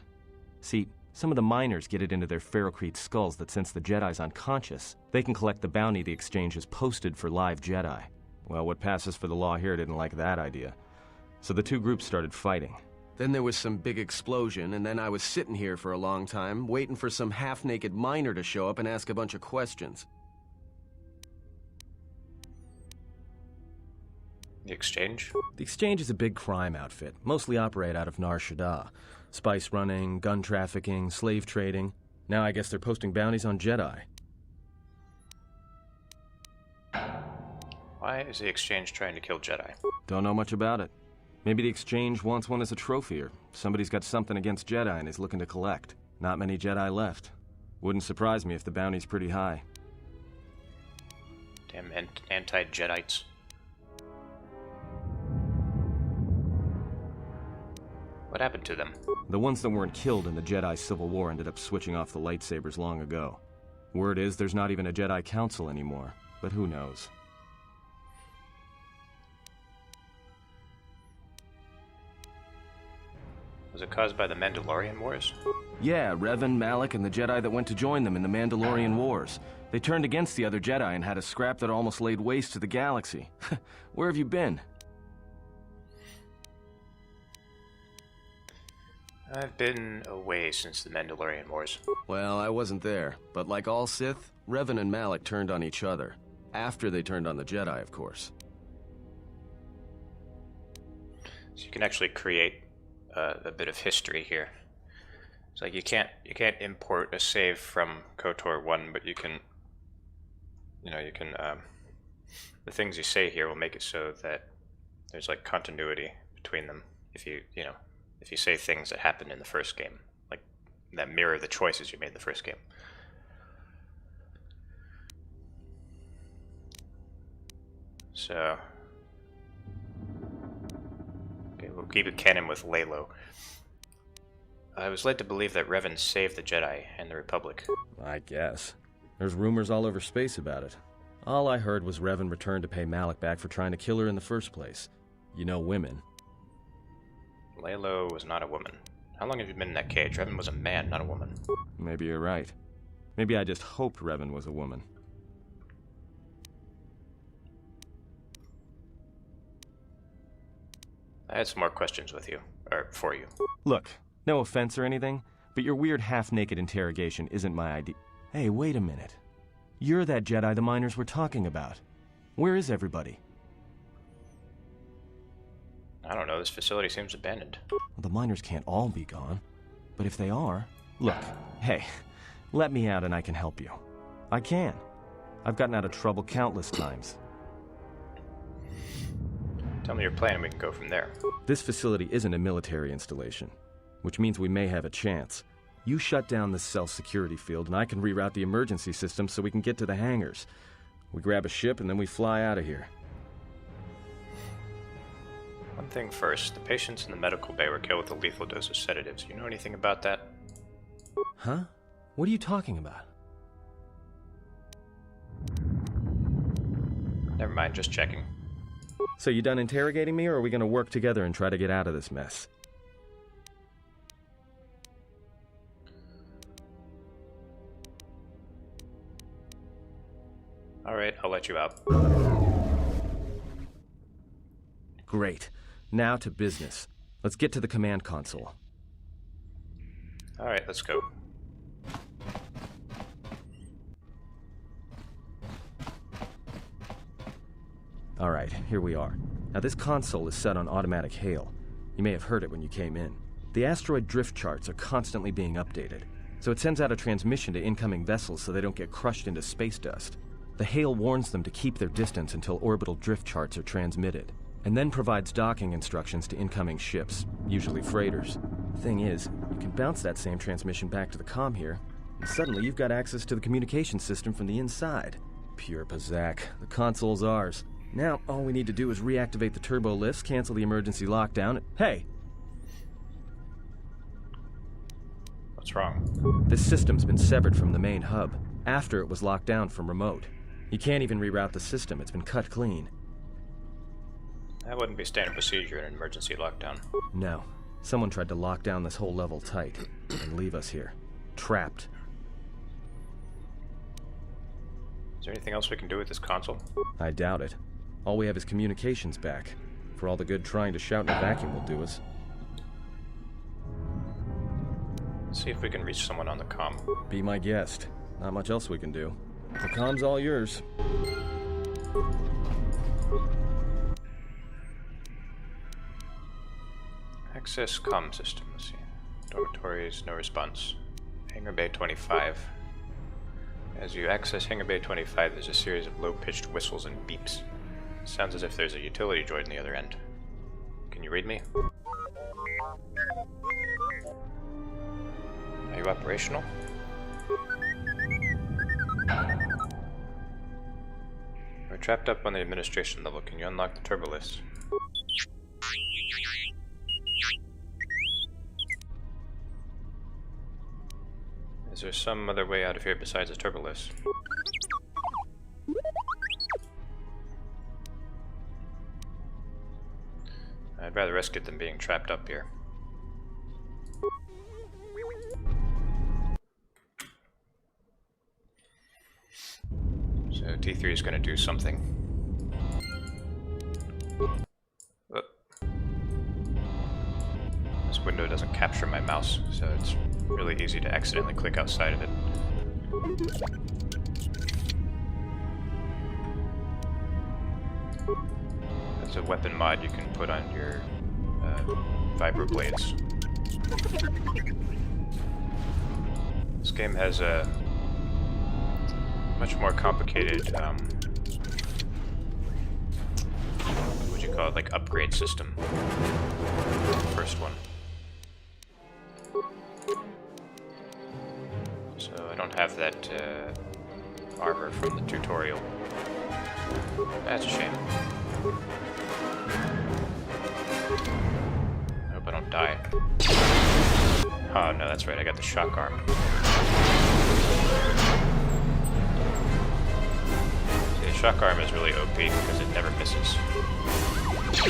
See, some of the miners get it into their ferrocrete skulls that since the Jedi's unconscious, they can collect the bounty the exchange has posted for live Jedi. Well, what passes for the law here didn't like that idea. So the two groups started fighting. Then there was some big explosion, and then I was sitting here for a long time, waiting for some half-naked miner to show up and ask a bunch of questions. The exchange? The exchange is a big crime outfit, mostly operate out of Nar Shaddaa. Spice running, gun trafficking, slave trading. Now I guess they're posting bounties on Jedi. Why is the exchange trying to kill Jedi? Don't know much about it. Maybe the exchange wants one as a trophy, or somebody's got something against Jedi and is looking to collect. Not many Jedi left. Wouldn't surprise me if the bounty's pretty high. Damn anti-Jedites. What happened to them? The ones that weren't killed in the Jedi Civil War ended up switching off the lightsabers long ago. Word is there's not even a Jedi Council anymore, but who knows? Was it caused by the Mandalorian Wars? Yeah, Revan, Malak, and the Jedi that went to join them in the Mandalorian Wars. They turned against the other Jedi and had a scrap that almost laid waste to the galaxy. Where have you been? I've been away since the Mandalorian Wars. Well, I wasn't there, but like all Sith, Revan and Malak turned on each other. After they turned on the Jedi, of course. So you can actually create a bit of history here. It's like you can't import a save from KotOR 1, but you can, the things you say here will make it so that there's like continuity between them. If you say things that happened in the first game, like that mirror the choices you made in the first game. So, okay, we'll keep it canon with Lalo. I was led to believe that Revan saved the Jedi and the Republic. I guess. There's rumors all over space about it. All I heard was Revan returned to pay Malak back for trying to kill her in the first place. You know women. Lalo was not a woman. How long have you been in that cage? Revan was a man, not a woman. Maybe you're right. Maybe I just hoped Revan was a woman. I had some more questions with you, or for you. Look, no offense or anything, but your weird half-naked interrogation isn't my idea. Hey, wait a minute. You're that Jedi the miners were talking about. Where is everybody? I don't know, this facility seems abandoned. Well, the miners can't all be gone. But if they are... Look, hey, let me out and I can help you. I can. I've gotten out of trouble countless times. Tell me your plan and we can go from there. This facility isn't a military installation, which means we may have a chance. You shut down this cell security field and I can reroute the emergency system so we can get to the hangars. We grab a ship and then we fly out of here. One thing first, the patients in the medical bay were killed with a lethal dose of sedatives. You know anything about that? Huh? What are you talking about? Never mind, just checking. So you done interrogating me, or are we gonna work together and try to get out of this mess? Alright, I'll let you out. Great. Now to business. Let's get to the command console. Alright, let's go. Alright, here we are. Now this console is set on automatic hail. You may have heard it when you came in. The asteroid drift charts are constantly being updated, so it sends out a transmission to incoming vessels so they don't get crushed into space dust. The hail warns them to keep their distance until orbital drift charts are transmitted, and then provides docking instructions to incoming ships, usually freighters. Thing is, you can bounce that same transmission back to the comm here, and suddenly you've got access to the communication system from the inside. Pure Pazak. The console's ours. Now, all we need to do is reactivate the turbo lifts, cancel the emergency lockdown. Hey! What's wrong? This system's been severed from the main hub, after it was locked down from remote. You can't even reroute the system, it's been cut clean. That wouldn't be standard procedure in an emergency lockdown. No. Someone tried to lock down this whole level tight, and leave us here. Trapped. Is there anything else we can do with this console? I doubt it. All we have is communications back. For all the good trying to shout in a vacuum will do us. Let's see if we can reach someone on the comm. Be my guest. Not much else we can do. The comm's all yours. Access comm system. Let's see. Dormitories, no response. Hangar Bay 25. As you access Hangar Bay 25, there's a series of low-pitched whistles and beeps. Sounds as if there's a utility droid on the other end. Can you read me? Are you operational? We're trapped up on the administration level. Can you unlock the turbo lifts? Is there some other way out of here besides the turbo lifts? I'd rather risk it than being trapped up here. So T3 is going to do something. Oh. This window doesn't capture my mouse, so it's really easy to accidentally click outside of it. That's a weapon mod you can put on your vibroblades. This game has a much more complicated, what would you call it, like upgrade system. The first one. So I don't have that armor from the tutorial. That's a shame. I hope I don't die. Oh no, that's right, I got the shock arm. See, the shock arm is really OP because it never misses. So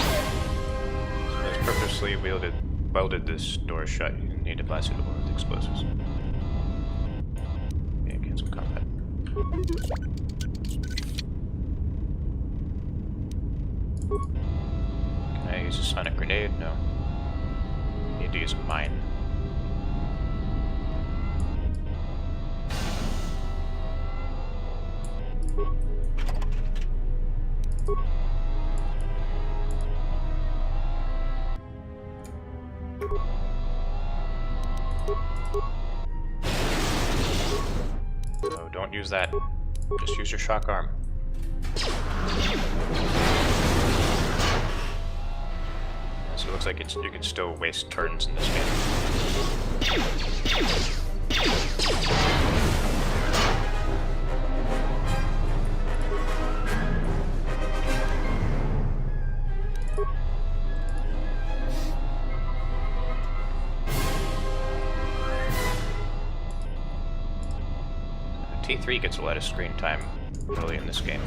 it's purposely welded this door shut. You need to blast it with explosives. Yeah, cancel combat. Can I use a sonic grenade? No. Need to use a mine. Oh, don't use that. Just use your shock arm. So it looks like you can still waste turns in this game. T3 gets a lot of screen time early in this game.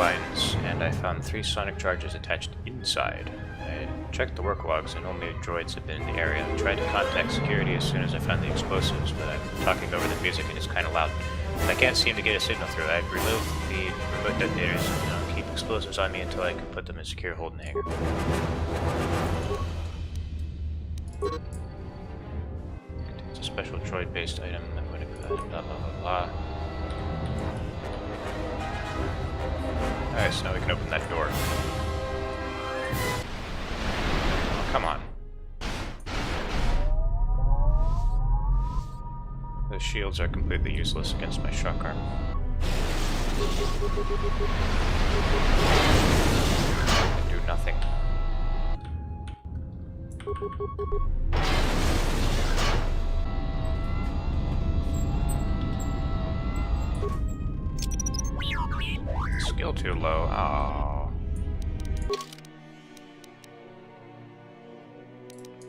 lines, and I found 3 sonic charges attached inside. I checked the work logs, and only droids have been in the area. I tried to contact security as soon as I found the explosives, but I'm talking over the music and it's kind of loud. I can't seem to get a signal through. I'd remove the remote detonators and keep explosives on me until I can put them in secure hold in the hangar. Contains a special droid-based item that would have blah blah blah blah. Alright, so now we can open that door. Oh, come on. Those shields are completely useless against my shock arm. They do nothing. Skill too low. Oh.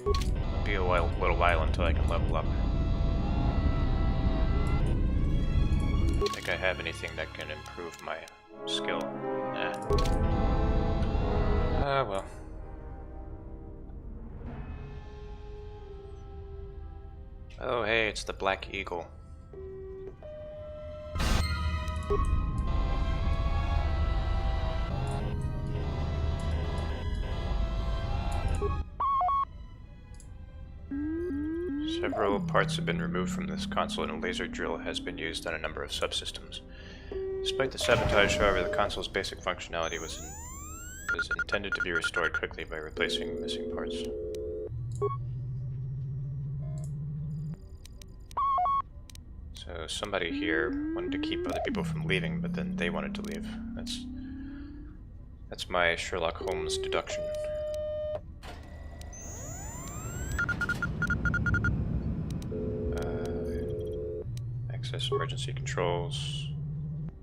It'll be a little while until I can level up. I think I have anything that can improve my skill. Nah. Well. Oh, hey, it's the Black Eagle. Several parts have been removed from this console, and a laser drill has been used on a number of subsystems. Despite the sabotage, however, the console's basic functionality was intended to be restored quickly by replacing missing parts. So somebody here wanted to keep other people from leaving, but then they wanted to leave. That's my Sherlock Holmes deduction. Access emergency controls.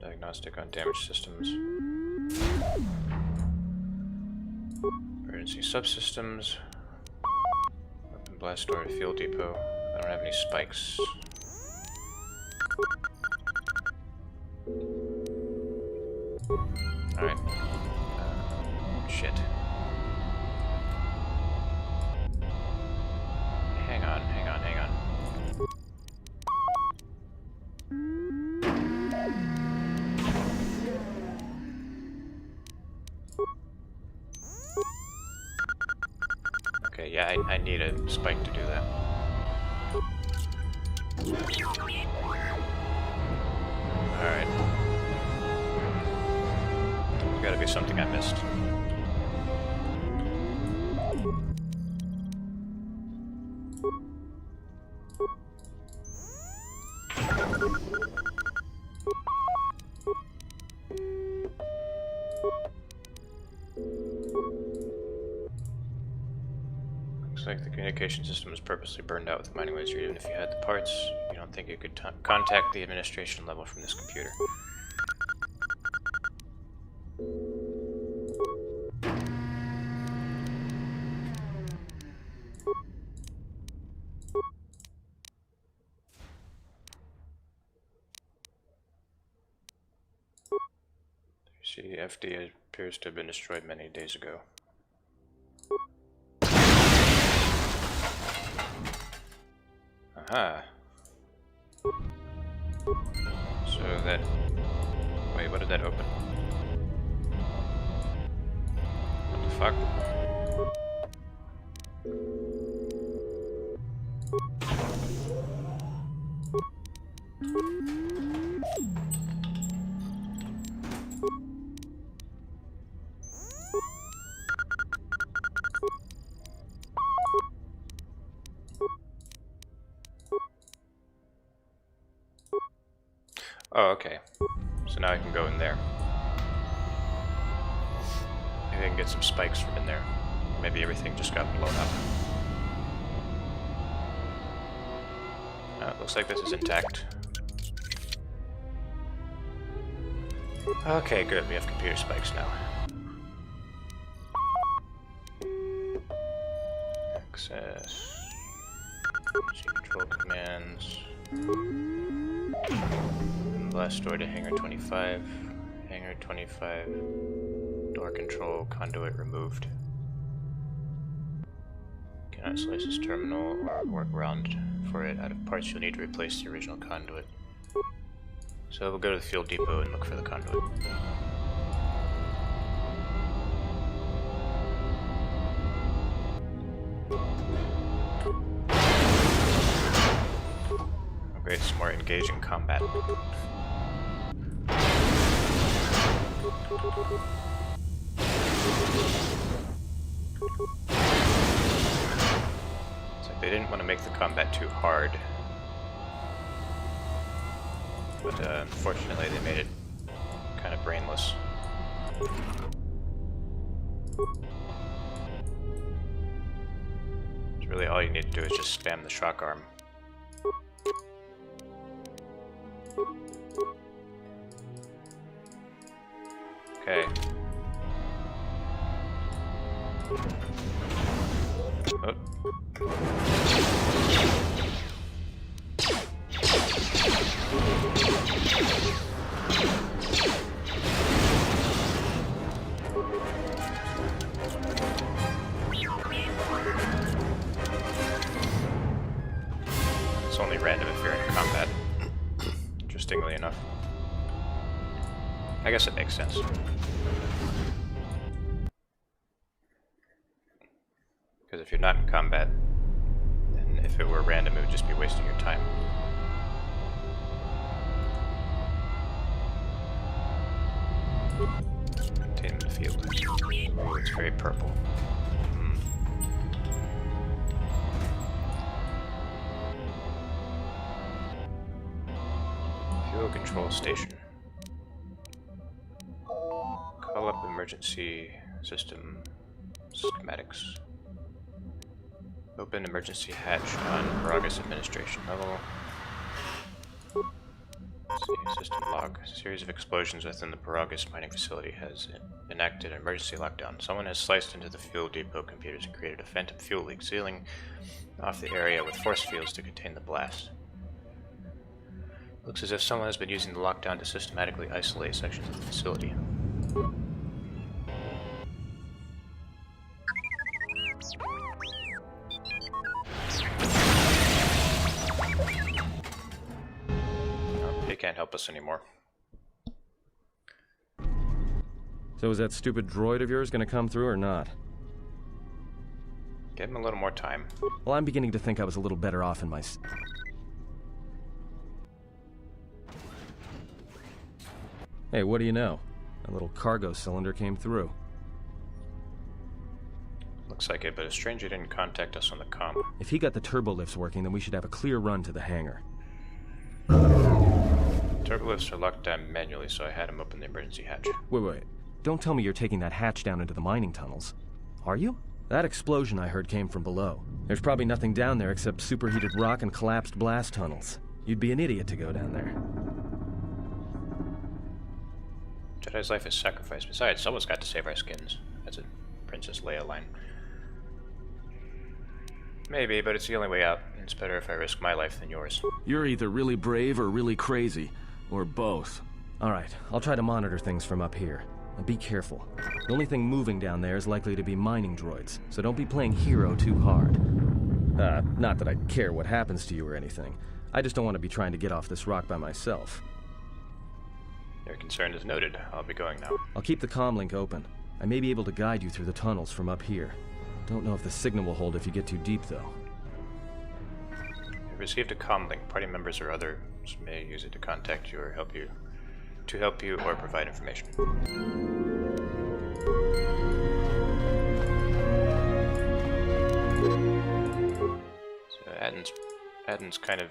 Diagnostic on damaged systems. Emergency subsystems. Weapon blast door, fuel depot. I don't have any spikes. Alright. Shit. Hang on. Okay, yeah, I need a spike to do that. Alright. There's gotta be something I missed. Looks like the communication system was purposely burned out with mining laser. Even if you had the parts, you don't think you could contact the administration level from this computer. You see, FD appears to have been destroyed many days ago. Aha. So that... Wait, what did that open? What the fuck? Oh, okay. So now I can go in there. Maybe I can get some spikes from in there. Maybe everything just got blown up. It looks like this is intact. Okay, good. We have computer spikes now. Access. See control commands. Blast door to hangar 25. Hangar 25. Door control conduit removed. Cannot slice this terminal or work around for it. Out of parts, you'll need to replace the original conduit. So we'll go to the fuel depot and look for the conduit. Oh great, it's more engaging combat. It's like they didn't want to make the combat too hard. But unfortunately they made it kind of brainless. It's really all you need to do is just spam the shock arm. Okay. Oh. It's only random if you're in combat. Interestingly enough. I guess it makes sense. Because if you're not in combat, then if it were random, it would just be wasting your time. Containment field. Oh, it's very purple. Fuel control station. Call up emergency system schematics. Open emergency hatch on Peragus administration level. See, system log. A series of explosions within the Peragus mining facility has enacted an emergency lockdown. Someone has sliced into the fuel depot computers and created a phantom fuel leak, sealing off the area with force fields to contain the blast. Looks as if someone has been using the lockdown to systematically isolate sections of the facility. Can't help us anymore. So is that stupid droid of yours gonna come through or not? Give him a little more time. Well, I'm beginning to think I was a little better off in my... Hey, what do you know? A little cargo cylinder came through. Looks like it, but it's strange he didn't contact us on the comm. If he got the turbo lifts working, then we should have a clear run to the hangar. Turbo lifts are locked down manually, so I had him open the emergency hatch. Wait. Don't tell me you're taking that hatch down into the mining tunnels. Are you? That explosion I heard came from below. There's probably nothing down there except superheated rock and collapsed blast tunnels. You'd be an idiot to go down there. Jedi's life is sacrificed. Besides, someone's got to save our skins. That's a Princess Leia line. Maybe, but it's the only way out. It's better if I risk my life than yours. You're either really brave or really crazy. Or both. Alright, I'll try to monitor things from up here. And be careful. The only thing moving down there is likely to be mining droids, so don't be playing hero too hard. Not that I care what happens to you or anything. I just don't want to be trying to get off this rock by myself. Your concern is noted. I'll be going now. I'll keep the comm link open. I may be able to guide you through the tunnels from up here. Don't know if the signal will hold if you get too deep, though. You received a comm link. Party members or others may use it to contact you or help you or provide information. So Atton's kind of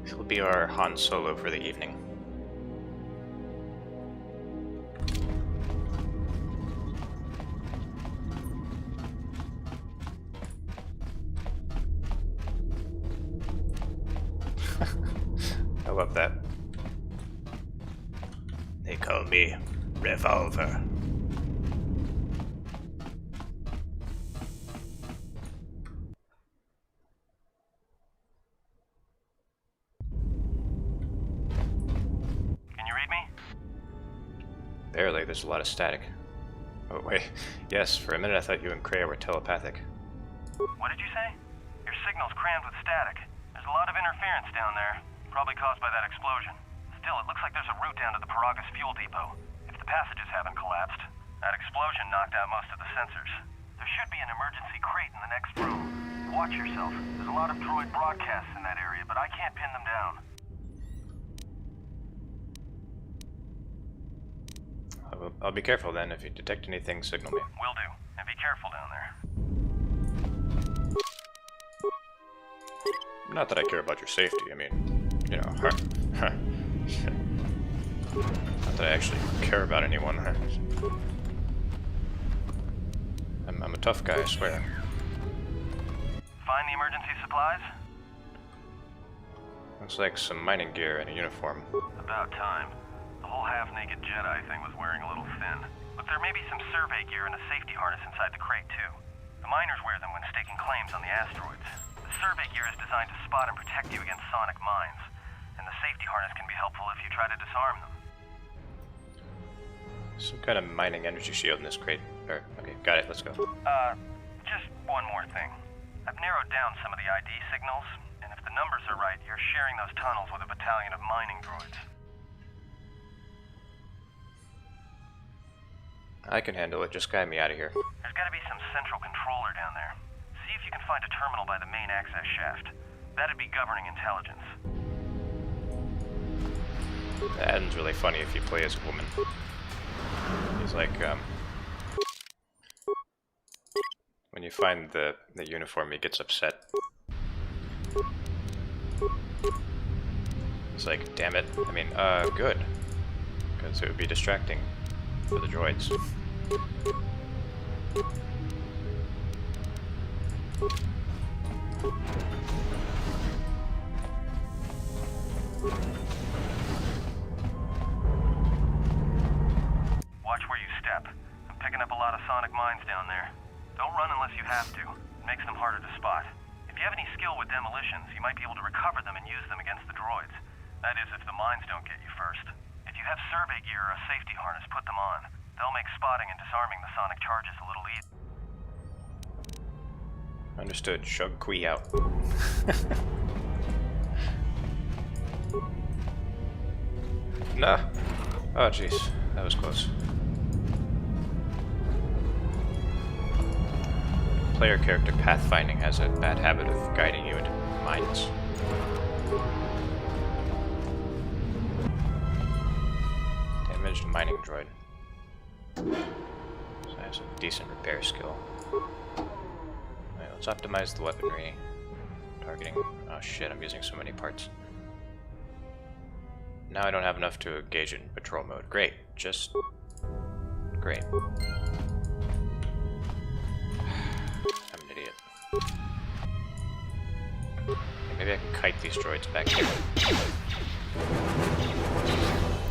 he'll be our Han Solo for the evening. I love that. They call me Revolver. Barely, there's a lot of static. Oh, wait. Yes, for a minute I thought you and Kreia were telepathic. What did you say? Your signal's crammed with static. There's a lot of interference down there, probably caused by that explosion. Still, it looks like there's a route down to the Peragus fuel depot. If the passages haven't collapsed, that explosion knocked out most of the sensors. There should be an emergency crate in the next room. Watch yourself. There's a lot of droid broadcasts in that area, but I can't pin them down. I'll be careful then. If you detect anything, signal me. Will do. And be careful down there. Not that I care about your safety, I mean, you know, not that I actually care about anyone. I'm a tough guy, I swear. Find the emergency supplies? Looks like some mining gear and a uniform. About time. The whole half-naked Jedi thing was wearing a little thin. But there may be some survey gear and a safety harness inside the crate, too. The miners wear them when staking claims on the asteroids. The survey gear is designed to spot and protect you against sonic mines. And the safety harness can be helpful if you try to disarm them. Some kind of mining energy shield in this crate. Okay, got it, let's go. Just one more thing. I've narrowed down some of the ID signals, and if the numbers are right, you're sharing those tunnels with a battalion of mining droids. I can handle it, just guide me out of here. There's gotta be some central controller down there. See if you can find a terminal by the main access shaft. That'd be governing intelligence. Atton's really funny if you play as a woman. He's like, when you find the uniform, he gets upset. It's like, damn it. I mean, good. Because it would be distracting for the droids. Watch where you step. I'm picking up a lot of sonic mines down there. Don't run unless you have to. It makes them harder to spot. If you have any skill with demolitions, you might be able to recover them and use them against the droids. That is, if the mines don't get you first. If you have survey gear or a safety harness, put them on. They'll make spotting and disarming the sonic charges a little easier. Understood. Shug Quee out. Nah. Oh, jeez. That was close. Player character pathfinding has a bad habit of guiding you into mines. Damaged mining droid. So I have some decent repair skill. Alright, let's optimize the weaponry. Targeting. Oh shit, I'm using so many parts. Now I don't have enough to engage in patrol mode. Great. Just... great. I'm an idiot. Maybe I can kite these droids back here.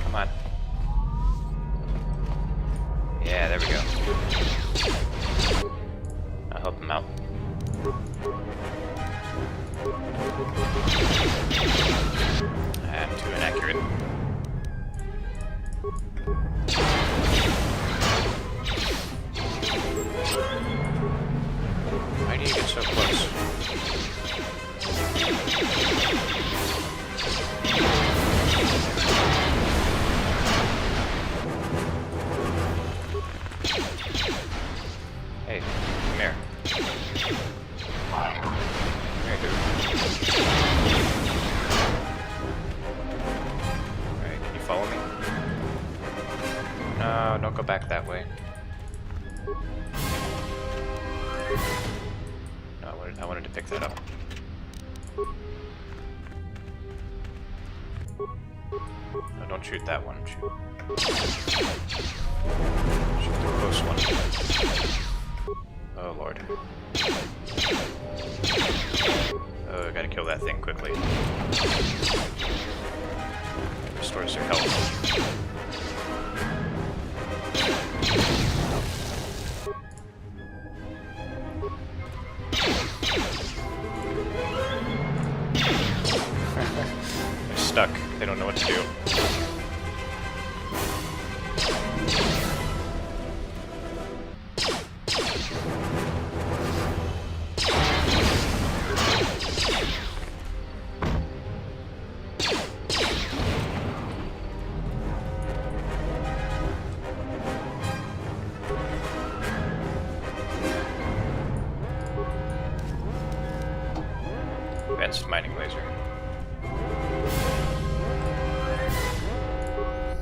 Come on. Yeah, there we go. I'll help him out. I'm too inaccurate. Why do you get so close? Hey, come here. Come here, dude. Alright, can you follow me? No, don't go back that way. No, I wanted to pick that up. No, don't shoot that one. Shoot the close one. Oh lord. Oh, I gotta kill that thing quickly. It restores their health. They're stuck. They don't know what to do. advanced mining laser.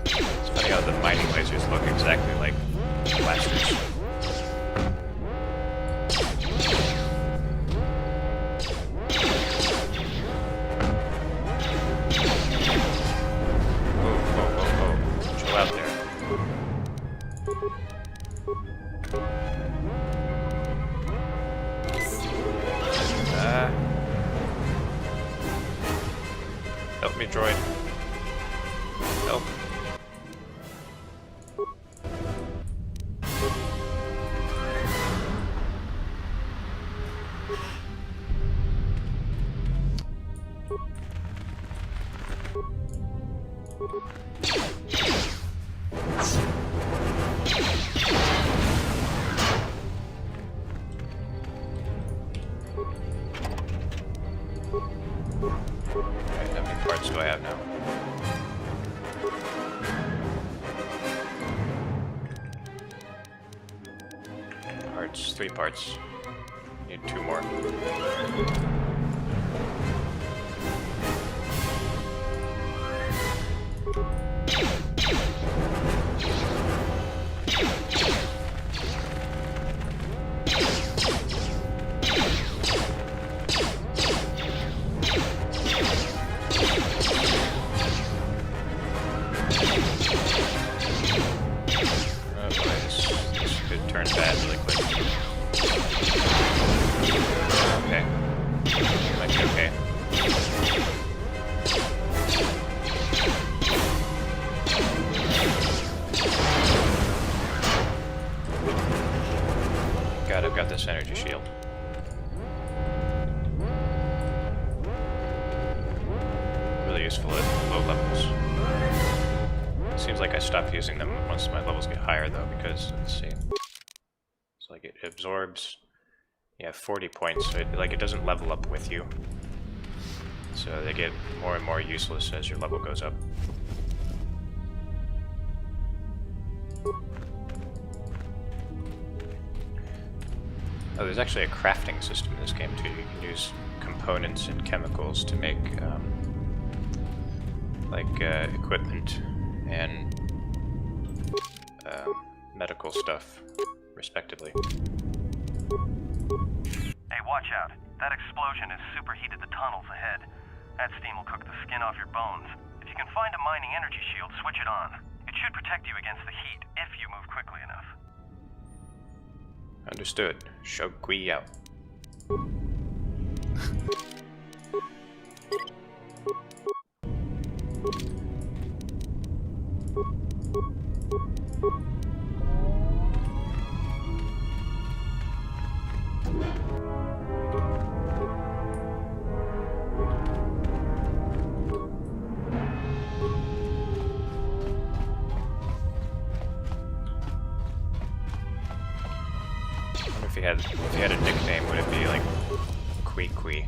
It's funny how the mining lasers look exactly like blasters. Help me, droid. Help. Alright, how many parts do I have now? Parts, 3 parts. Need 2 more. I've got this energy shield. Really useful at low levels. Seems like I stop using them once my levels get higher though, because let's see. It's like it absorbs, yeah, 40 points, so it doesn't level up with you. So they get more and more useless as your level goes up. Oh, there's actually a crafting system in this game too. You can use components and chemicals to make equipment and medical stuff, respectively. Hey, watch out. That explosion has superheated the tunnels ahead. That steam will cook the skin off your bones. If you can find a mining energy shield, switch it on. It should protect you against the heat if you move quickly enough. Understood. Shug Quee out. If he had a nickname, would it be like Quee?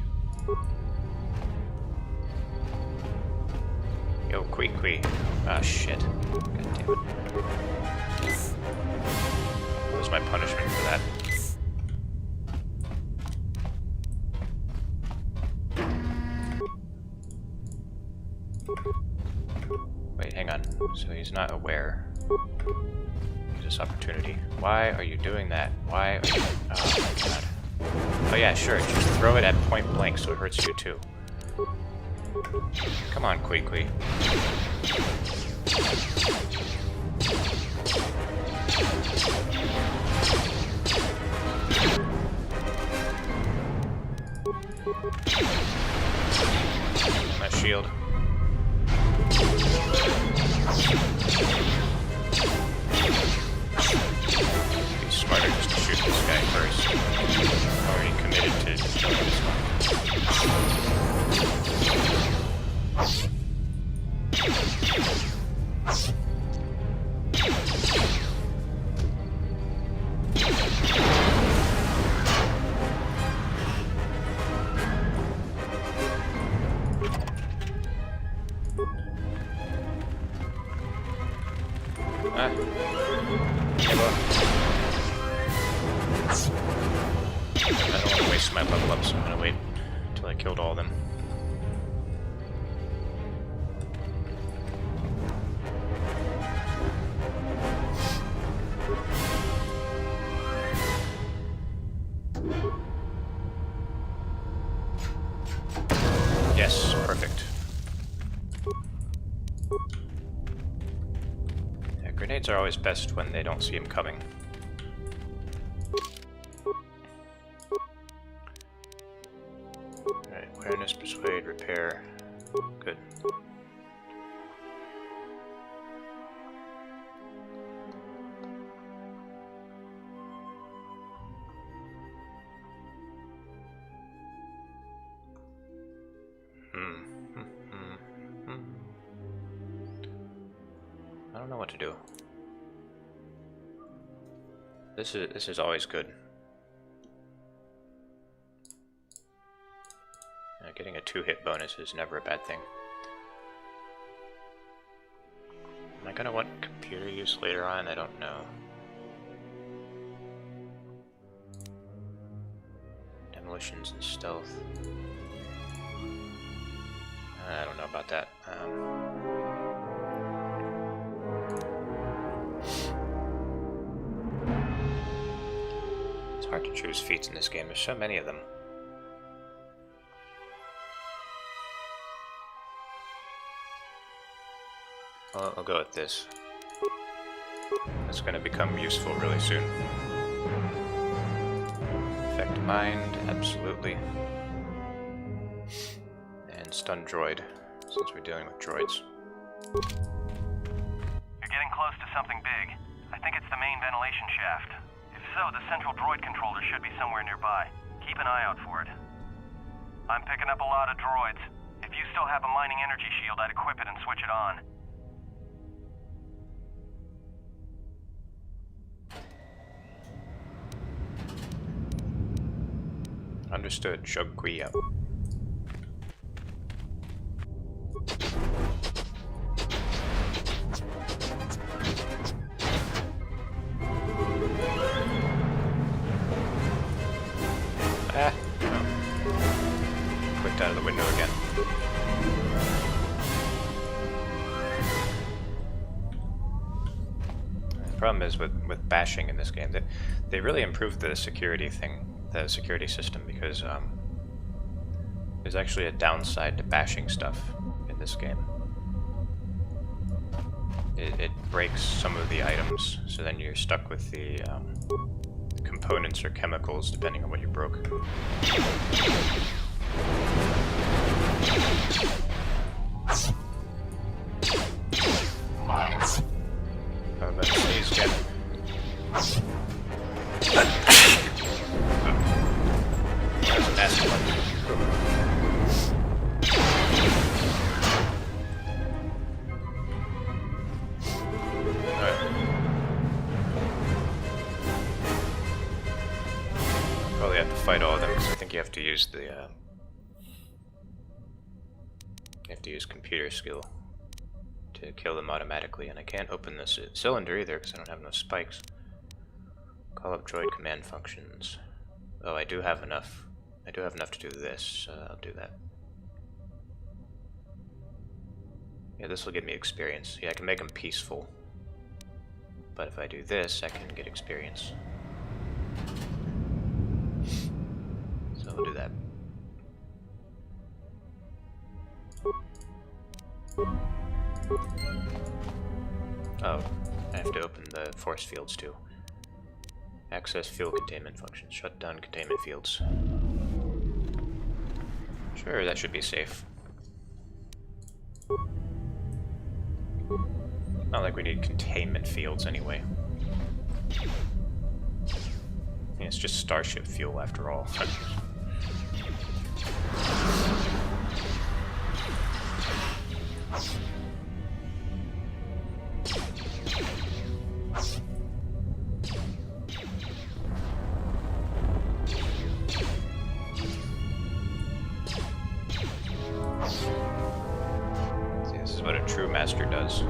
Yo, Quee. Ah, shit. God damn it. What was my punishment for that? Wait, hang on. So he's not aware. This opportunity. Why are you doing that? Why are you... Oh my god. Oh yeah, sure. Just throw it at point blank so it hurts you too. Come on, Quee. My shield. Be smarter just to shoot this guy first. I'm already committed to killing this one. I don't want to waste my level up, so I'm going to wait until I killed all of them. Droids are always best when they don't see him coming. Alright, awareness, persuade, repair. Good. I don't know what to do. This is always good. Getting a 2-hit bonus is never a bad thing. Am I gonna want computer use later on? I don't know. Demolitions and stealth. I don't know about that. It's hard to choose feats in this game. There's so many of them. I'll go with this. That's going to become useful really soon. Affect mind, absolutely. And stun droid, since we're dealing with droids. You're getting close to something big. I think it's the main ventilation shaft. If so, the central droid controller should be somewhere nearby. Keep an eye out for it. I'm picking up a lot of droids. If you still have a mining energy shield, I'd equip it and switch it on. Understood. Shug Quee out. Ah! No. Clicked out of the window again. The problem is with bashing in this game that they really improved the security thing. The security system, because there's actually a downside to bashing stuff in this game. It breaks some of the items, so then you're stuck with the components or chemicals depending on what you broke. Oh, but sneeze again. That's a nasty one. Alright. Probably have to fight all of them, because I think you have to use the, you have to use computer skill to kill them automatically, and I can't open this cylinder either, because I don't have enough spikes. Call up droid command functions. Oh, I do have enough. I do have enough to do this, so I'll do that. Yeah, this will give me experience. Yeah, I can make them peaceful. But if I do this, I can get experience. So we'll do that. Oh, I have to open the force fields too. Access fuel containment functions. Shut down containment fields. Sure, that should be safe. Not like we need containment fields anyway. Yeah, it's just starship fuel after all. What a true master does.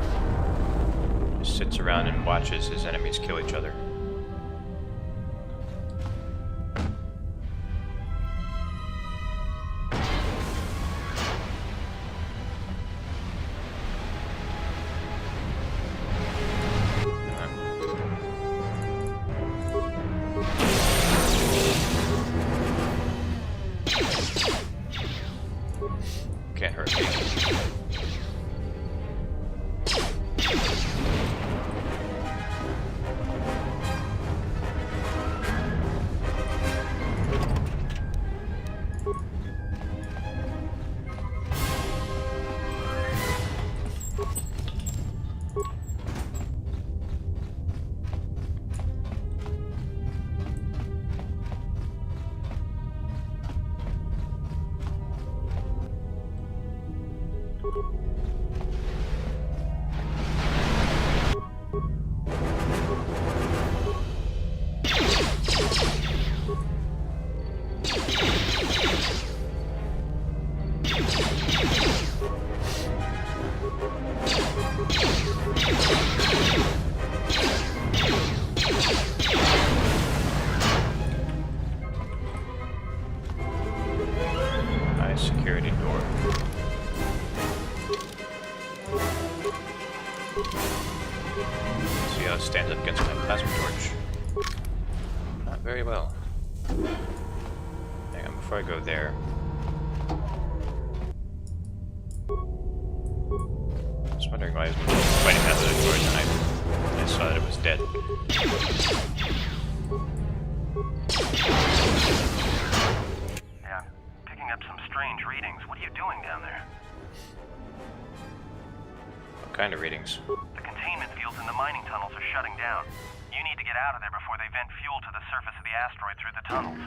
Just sits around and watches his enemies kill each other. Can't hurt me. Not very well. Hang on, before I go there. I was wondering why I was fighting that little droid and I saw that it was dead. Yeah, picking up some strange readings. What are you doing down there? What kind of readings? The containment fields in the mining tunnels are shutting down. You need to get out of there before they vent fuel to the surface of the asteroid through the tunnels.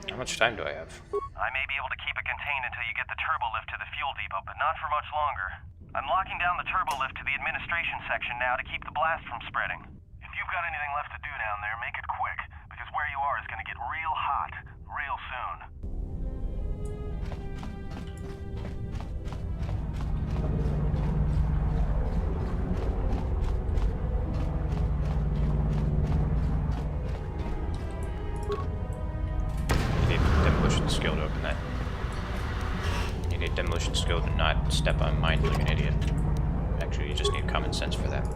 How much time do I have? I may be able to keep it contained until you get the turbo lift to the fuel depot, but not for much longer. I'm locking down the turbo lift to the administration section now to keep the blast from spreading. If you've got anything left to do down there, make it quick, because where you are is going to get real hot real soon. Demolition skill to open that. You need demolition skill to not step on mine like an idiot. Actually, you just need common sense for that.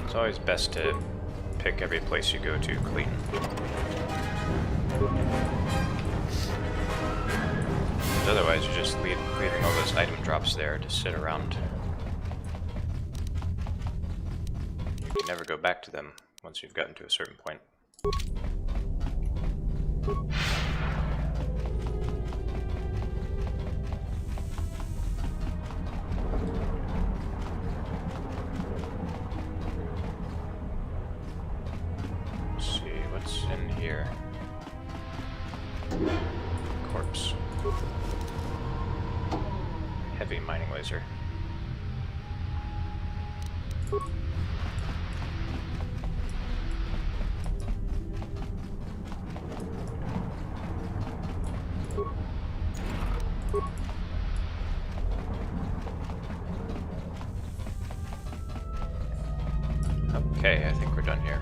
It's always best to pick every place you go to clean. Otherwise, you're just leaving all those item drops there to sit around. You can never go back to them once you've gotten to a certain point. In here. Corpse. Heavy mining laser. Okay, I think we're done here.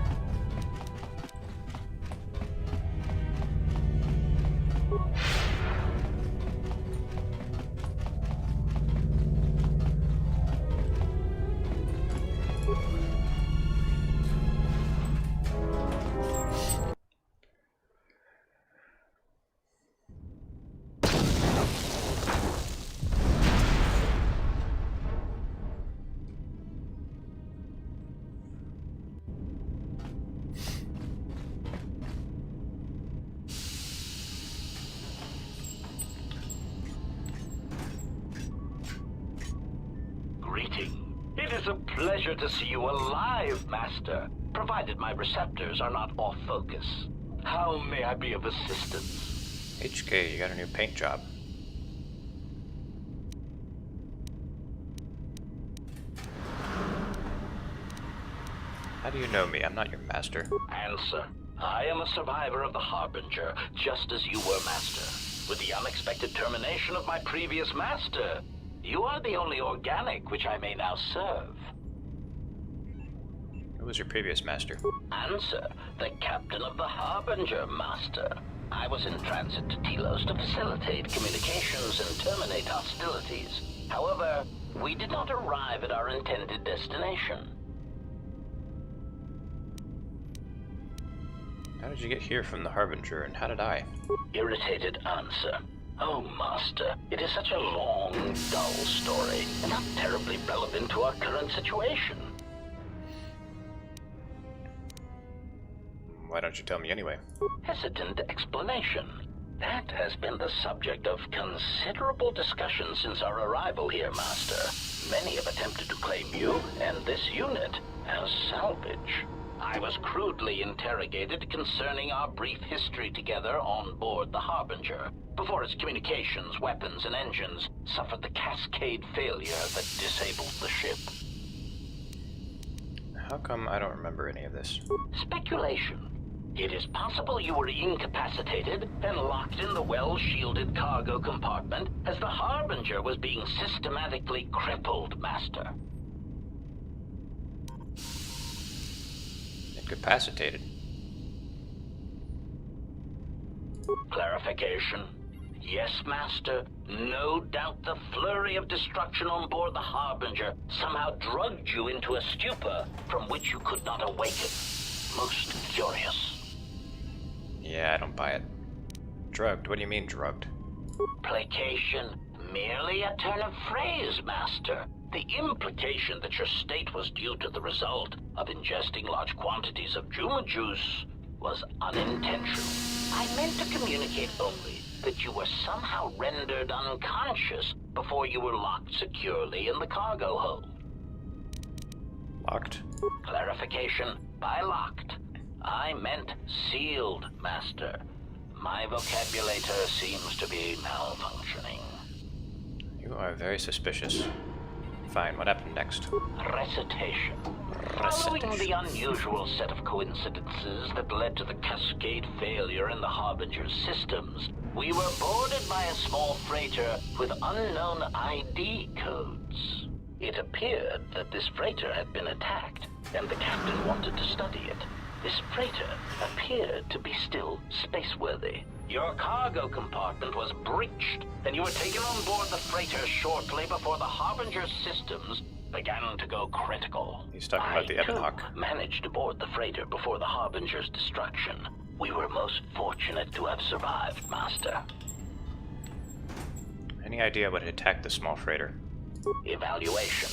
It is a pleasure to see you alive, Master, provided my receptors are not off focus. How may I be of assistance? HK, you got a new paint job. How do you know me? I'm not your master. Answer. I am a survivor of the Harbinger, just as you were, Master. With the unexpected termination of my previous master, you are the only organic which I may now serve. Who was your previous master? Answer. The captain of the Harbinger, Master. I was in transit to Telos to facilitate communications and terminate hostilities. However, we did not arrive at our intended destination. How did you get here from the Harbinger, and how did I? Irritated answer. Oh, Master, it is such a long, dull story, and not terribly relevant to our current situation. Why don't you tell me anyway? Hesitant explanation. That has been the subject of considerable discussion since our arrival here, Master. Many have attempted to claim you and this unit as salvage. I was crudely interrogated concerning our brief history together on board the Harbinger, before its communications, weapons, and engines suffered the cascade failure that disabled the ship. How come I don't remember any of this? Speculation. It is possible you were incapacitated and locked in the well-shielded cargo compartment as the Harbinger was being systematically crippled, Master. Incapacitated. Clarification. Yes, Master. No doubt the flurry of destruction on board the Harbinger somehow drugged you into a stupor from which you could not awaken. Most curious. Yeah, I don't buy it. Drugged? What do you mean, drugged? Placation. Merely a turn of phrase, Master. The implication that your state was due to the result of ingesting large quantities of Juma juice was unintentional. I meant to communicate only that you were somehow rendered unconscious before you were locked securely in the cargo hold. Locked? Clarification. By locked, I meant sealed, Master. My vocabulator seems to be malfunctioning. You are very suspicious. Fine, what happened next? Recitation. Following the unusual set of coincidences that led to the cascade failure in the Harbinger's systems, we were boarded by a small freighter with unknown ID codes. It appeared that this freighter had been attacked, and the captain wanted to study it. This freighter appeared to be still spaceworthy. Your cargo compartment was breached, and you were taken on board the freighter shortly before the Harbinger's systems began to go critical. He's talking about the Ebon Hawk. I managed to board the freighter before the Harbinger's destruction. We were most fortunate to have survived, Master. Any idea what had attacked the small freighter? Evaluation.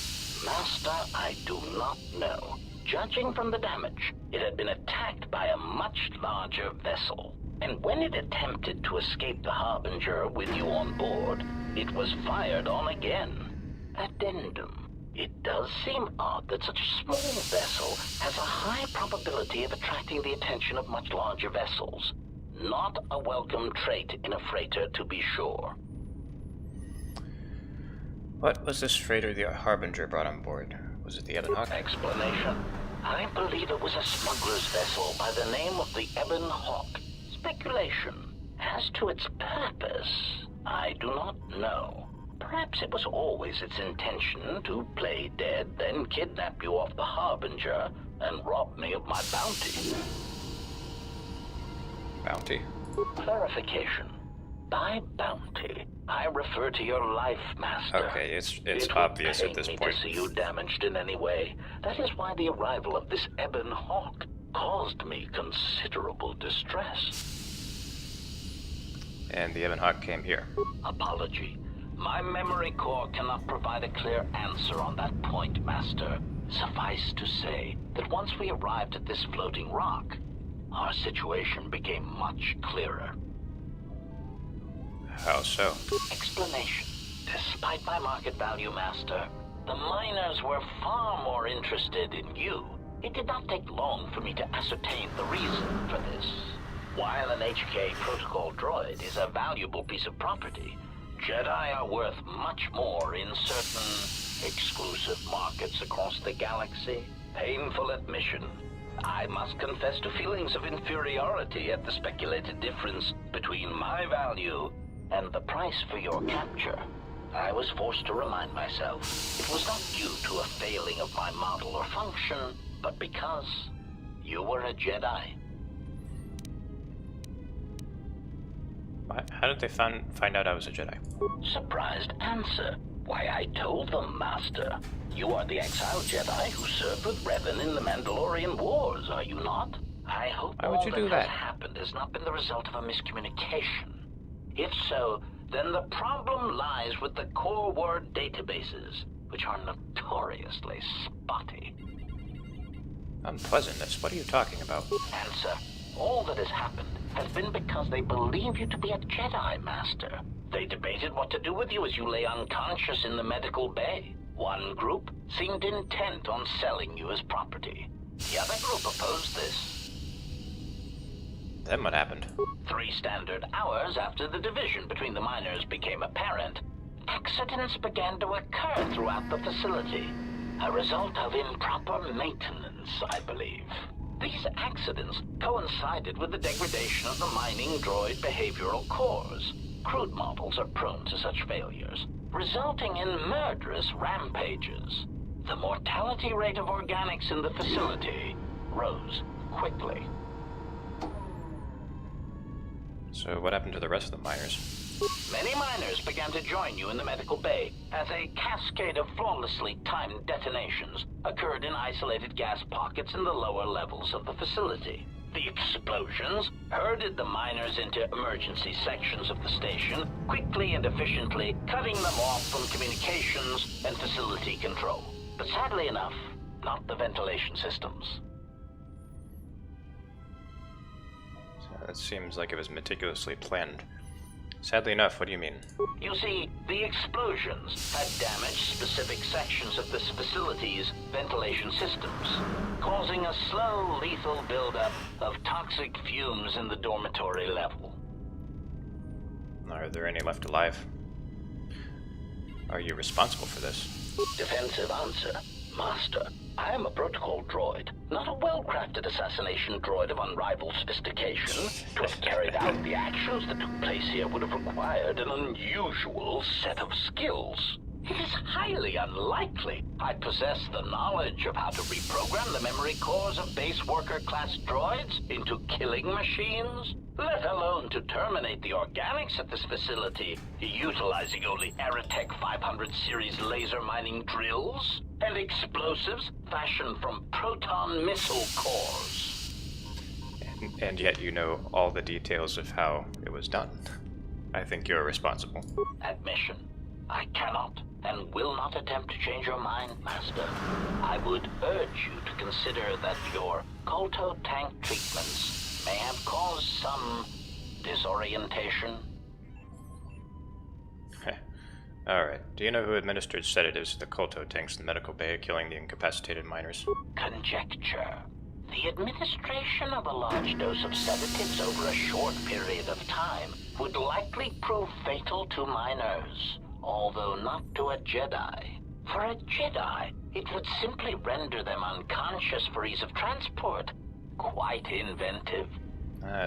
Master, I do not know. Judging from the damage, it had been attacked by a much larger vessel. And when it attempted to escape the Harbinger with you on board, it was fired on again. Addendum. It does seem odd that such a small vessel has a high probability of attracting the attention of much larger vessels. Not a welcome trait in a freighter, to be sure. What was this freighter the Harbinger brought on board? Was it the Ebon Hawk? Explanation. I believe it was a smuggler's vessel by the name of the Ebon Hawk. Speculation. As to its purpose, I do not know. Perhaps it was always its intention to play dead, then kidnap you off the Harbinger and rob me of my bounty. Bounty? Clarification. By bounty, I refer to your life, Master. Okay, it's obvious at this point. It would pain me to see you damaged in any way. That is why the arrival of this Ebon Hawk caused me considerable distress. And the Ebon Hawk came here. Apology. My memory core cannot provide a clear answer on that point, Master. Suffice to say that once we arrived at this floating rock, our situation became much clearer. How so? Explanation. Despite my market value, Master, the miners were far more interested in you. It did not take long for me to ascertain the reason for this. While an HK protocol droid is a valuable piece of property, Jedi are worth much more in certain exclusive markets across the galaxy. Painful admission. I must confess to feelings of inferiority at the speculated difference between my value and the price for your capture. I was forced to remind myself it was not due to a failing of my model or function, but because you were a Jedi. How did they find out I was a Jedi? Surprised answer. Why, I told them, Master. You are the exiled Jedi who served with Revan in the Mandalorian Wars, are you not? I hope Why would all you do that that? has happened has not been the result of a miscommunication. If so, then the problem lies with the KotOR databases, which are notoriously spotty. Unpleasantness? What are you talking about? Answer. All that has happened has been because they believe you to be a Jedi, Master. They debated what to do with you as you lay unconscious in the medical bay. One group seemed intent on selling you as property. The other group opposed this. Then what happened? 3 standard hours after the division between the miners became apparent, accidents began to occur throughout the facility. A result of improper maintenance, I believe. These accidents coincided with the degradation of the mining droid behavioral cores. Crude models are prone to such failures. resulting in murderous rampages. The mortality rate of organics in the facility rose quickly. So what happened to the rest of the miners? Many miners began to join you in the medical bay as a cascade of flawlessly timed detonations occurred in isolated gas pockets in the lower levels of the facility. The explosions herded the miners into emergency sections of the station, quickly and efficiently cutting them off from communications and facility control. But sadly enough, not the ventilation systems. So it seems like it was meticulously planned. Sadly enough, what do you mean? You see, the explosions had damaged specific sections of this facility's ventilation systems, causing a slow, lethal buildup of toxic fumes in the dormitory level. Are there any left alive? Are you responsible for this? Defensive answer. Master, I am a protocol droid, not a well-crafted assassination droid of unrivaled sophistication. To have carried out the actions that took place here would have required an unusual set of skills. It is highly unlikely I possess the knowledge of how to reprogram the memory cores of base worker-class droids into killing machines, let alone to terminate the organics at this facility, utilizing only Aerotech 500 series laser mining drills and explosives fashioned from proton missile cores. And yet you know all the details of how it was done. I think you're responsible. Admission. I cannot and will not attempt to change your mind, Master. I would urge you to consider that your KotOR tank treatments may have caused some disorientation. Alright. Do you know who administered sedatives to the KotOR tanks in the medical bay, killing the incapacitated miners? Conjecture. The administration of a large dose of sedatives over a short period of time would likely prove fatal to miners, although not to a Jedi. For a Jedi, it would simply render them unconscious for ease of transport. Quite inventive.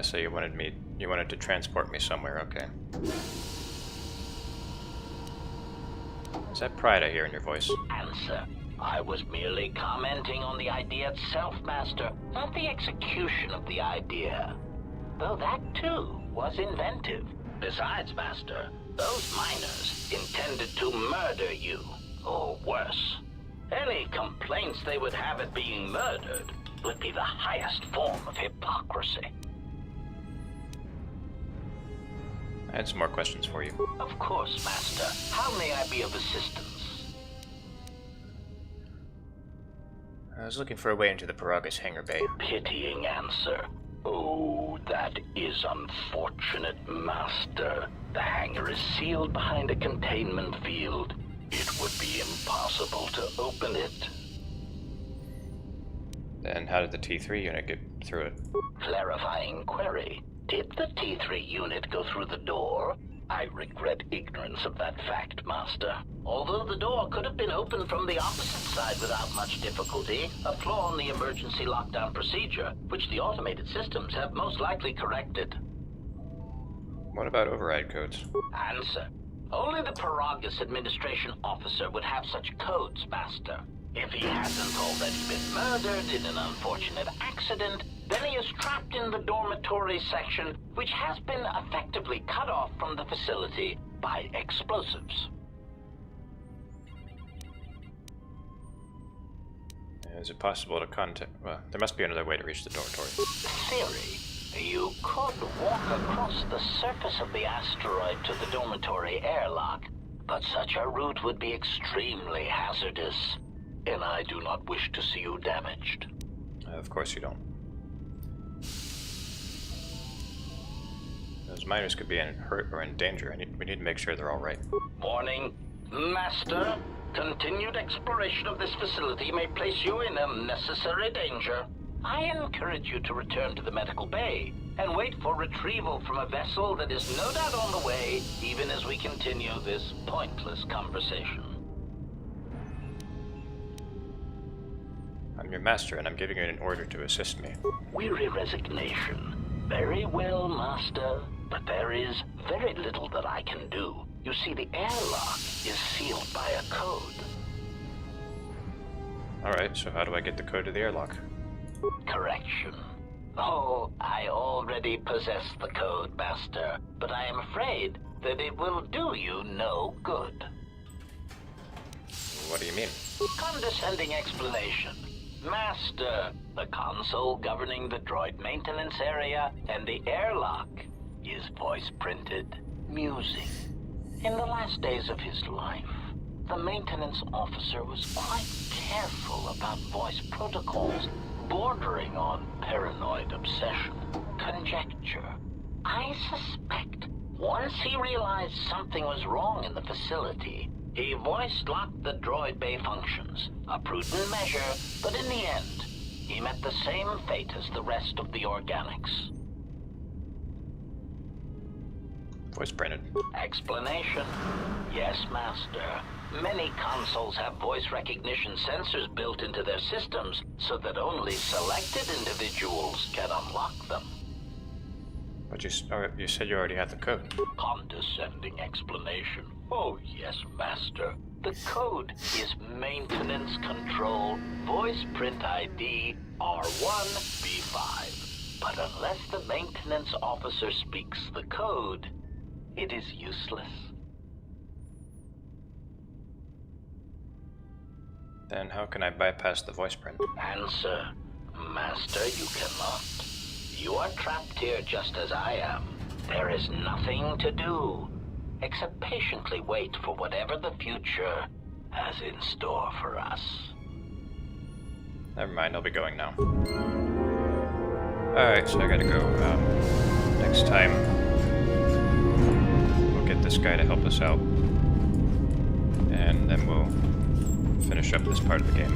So you wanted to transport me somewhere, okay. Is that pride I hear in your voice? Answer. I was merely commenting on the idea itself, Master, not the execution of the idea. Though that, too, was inventive. Besides, Master, those miners intended to murder you, or worse. Any complaints they would have at being murdered would be the highest form of hypocrisy. I had some more questions for you. Of course, Master. How may I be of assistance? I was looking for a way into the Peragus hangar bay. Pitying answer. Oh, that is unfortunate, Master. The hangar is sealed behind a containment field. It would be impossible to open it. Then how did the T3 unit get through it? Clarifying query. Did the T3 unit go through the door? I regret ignorance of that fact, Master. Although the door could have been opened from the opposite side without much difficulty, a flaw in the emergency lockdown procedure, which the automated systems have most likely corrected. What about override codes? Answer. Only the Peragus administration officer would have such codes, Master. If he hasn't already been murdered in an unfortunate accident, then he is trapped in the dormitory section, which has been effectively cut off from the facility by explosives. Is it possible to contact... Well, there must be another way to reach the dormitory. Theory. You could walk across the surface of the asteroid to the dormitory airlock, but such a route would be extremely hazardous, and I do not wish to see you damaged. Of course you don't. Those miners could be hurt or in danger. We need to make sure they're all right. Warning, Master. Continued exploration of this facility may place you in unnecessary danger. I encourage you to return to the medical bay and wait for retrieval from a vessel that is no doubt on the way, even as we continue this pointless conversation. I'm your master, and I'm giving you an order to assist me. Weary resignation. Very well, Master, but there is very little that I can do. You see, the airlock is sealed by a code. Alright, so how do I get the code to the airlock? Correction. Oh, I already possess the code, Master, but I am afraid that it will do you no good. What do you mean? Condescending explanation. Master, the console governing the droid maintenance area and the airlock is voice-printed music. In the last days of his life, the maintenance officer was quite careful about voice protocols bordering on paranoid obsession. Conjecture. I suspect once he realized something was wrong in the facility, he voice-locked the droid bay functions. A prudent measure, but in the end, he met the same fate as the rest of the organics. Voice printed. Explanation. Yes, Master. Many consoles have voice recognition sensors built into their systems so that only selected individuals can unlock them. But you said you already had the code. Condescending explanation. Oh, yes, Master. The code is Maintenance Control Voice Print ID R1B5. But unless the maintenance officer speaks the code, it is useless. Then how can I bypass the voice print? Answer. Master, you cannot. You are trapped here just as I am. There is nothing to do, except patiently wait for whatever the future has in store for us. Never mind, I'll be going now. Alright, so I gotta go. Next time, we'll get this guy to help us out. And then we'll finish up this part of the game.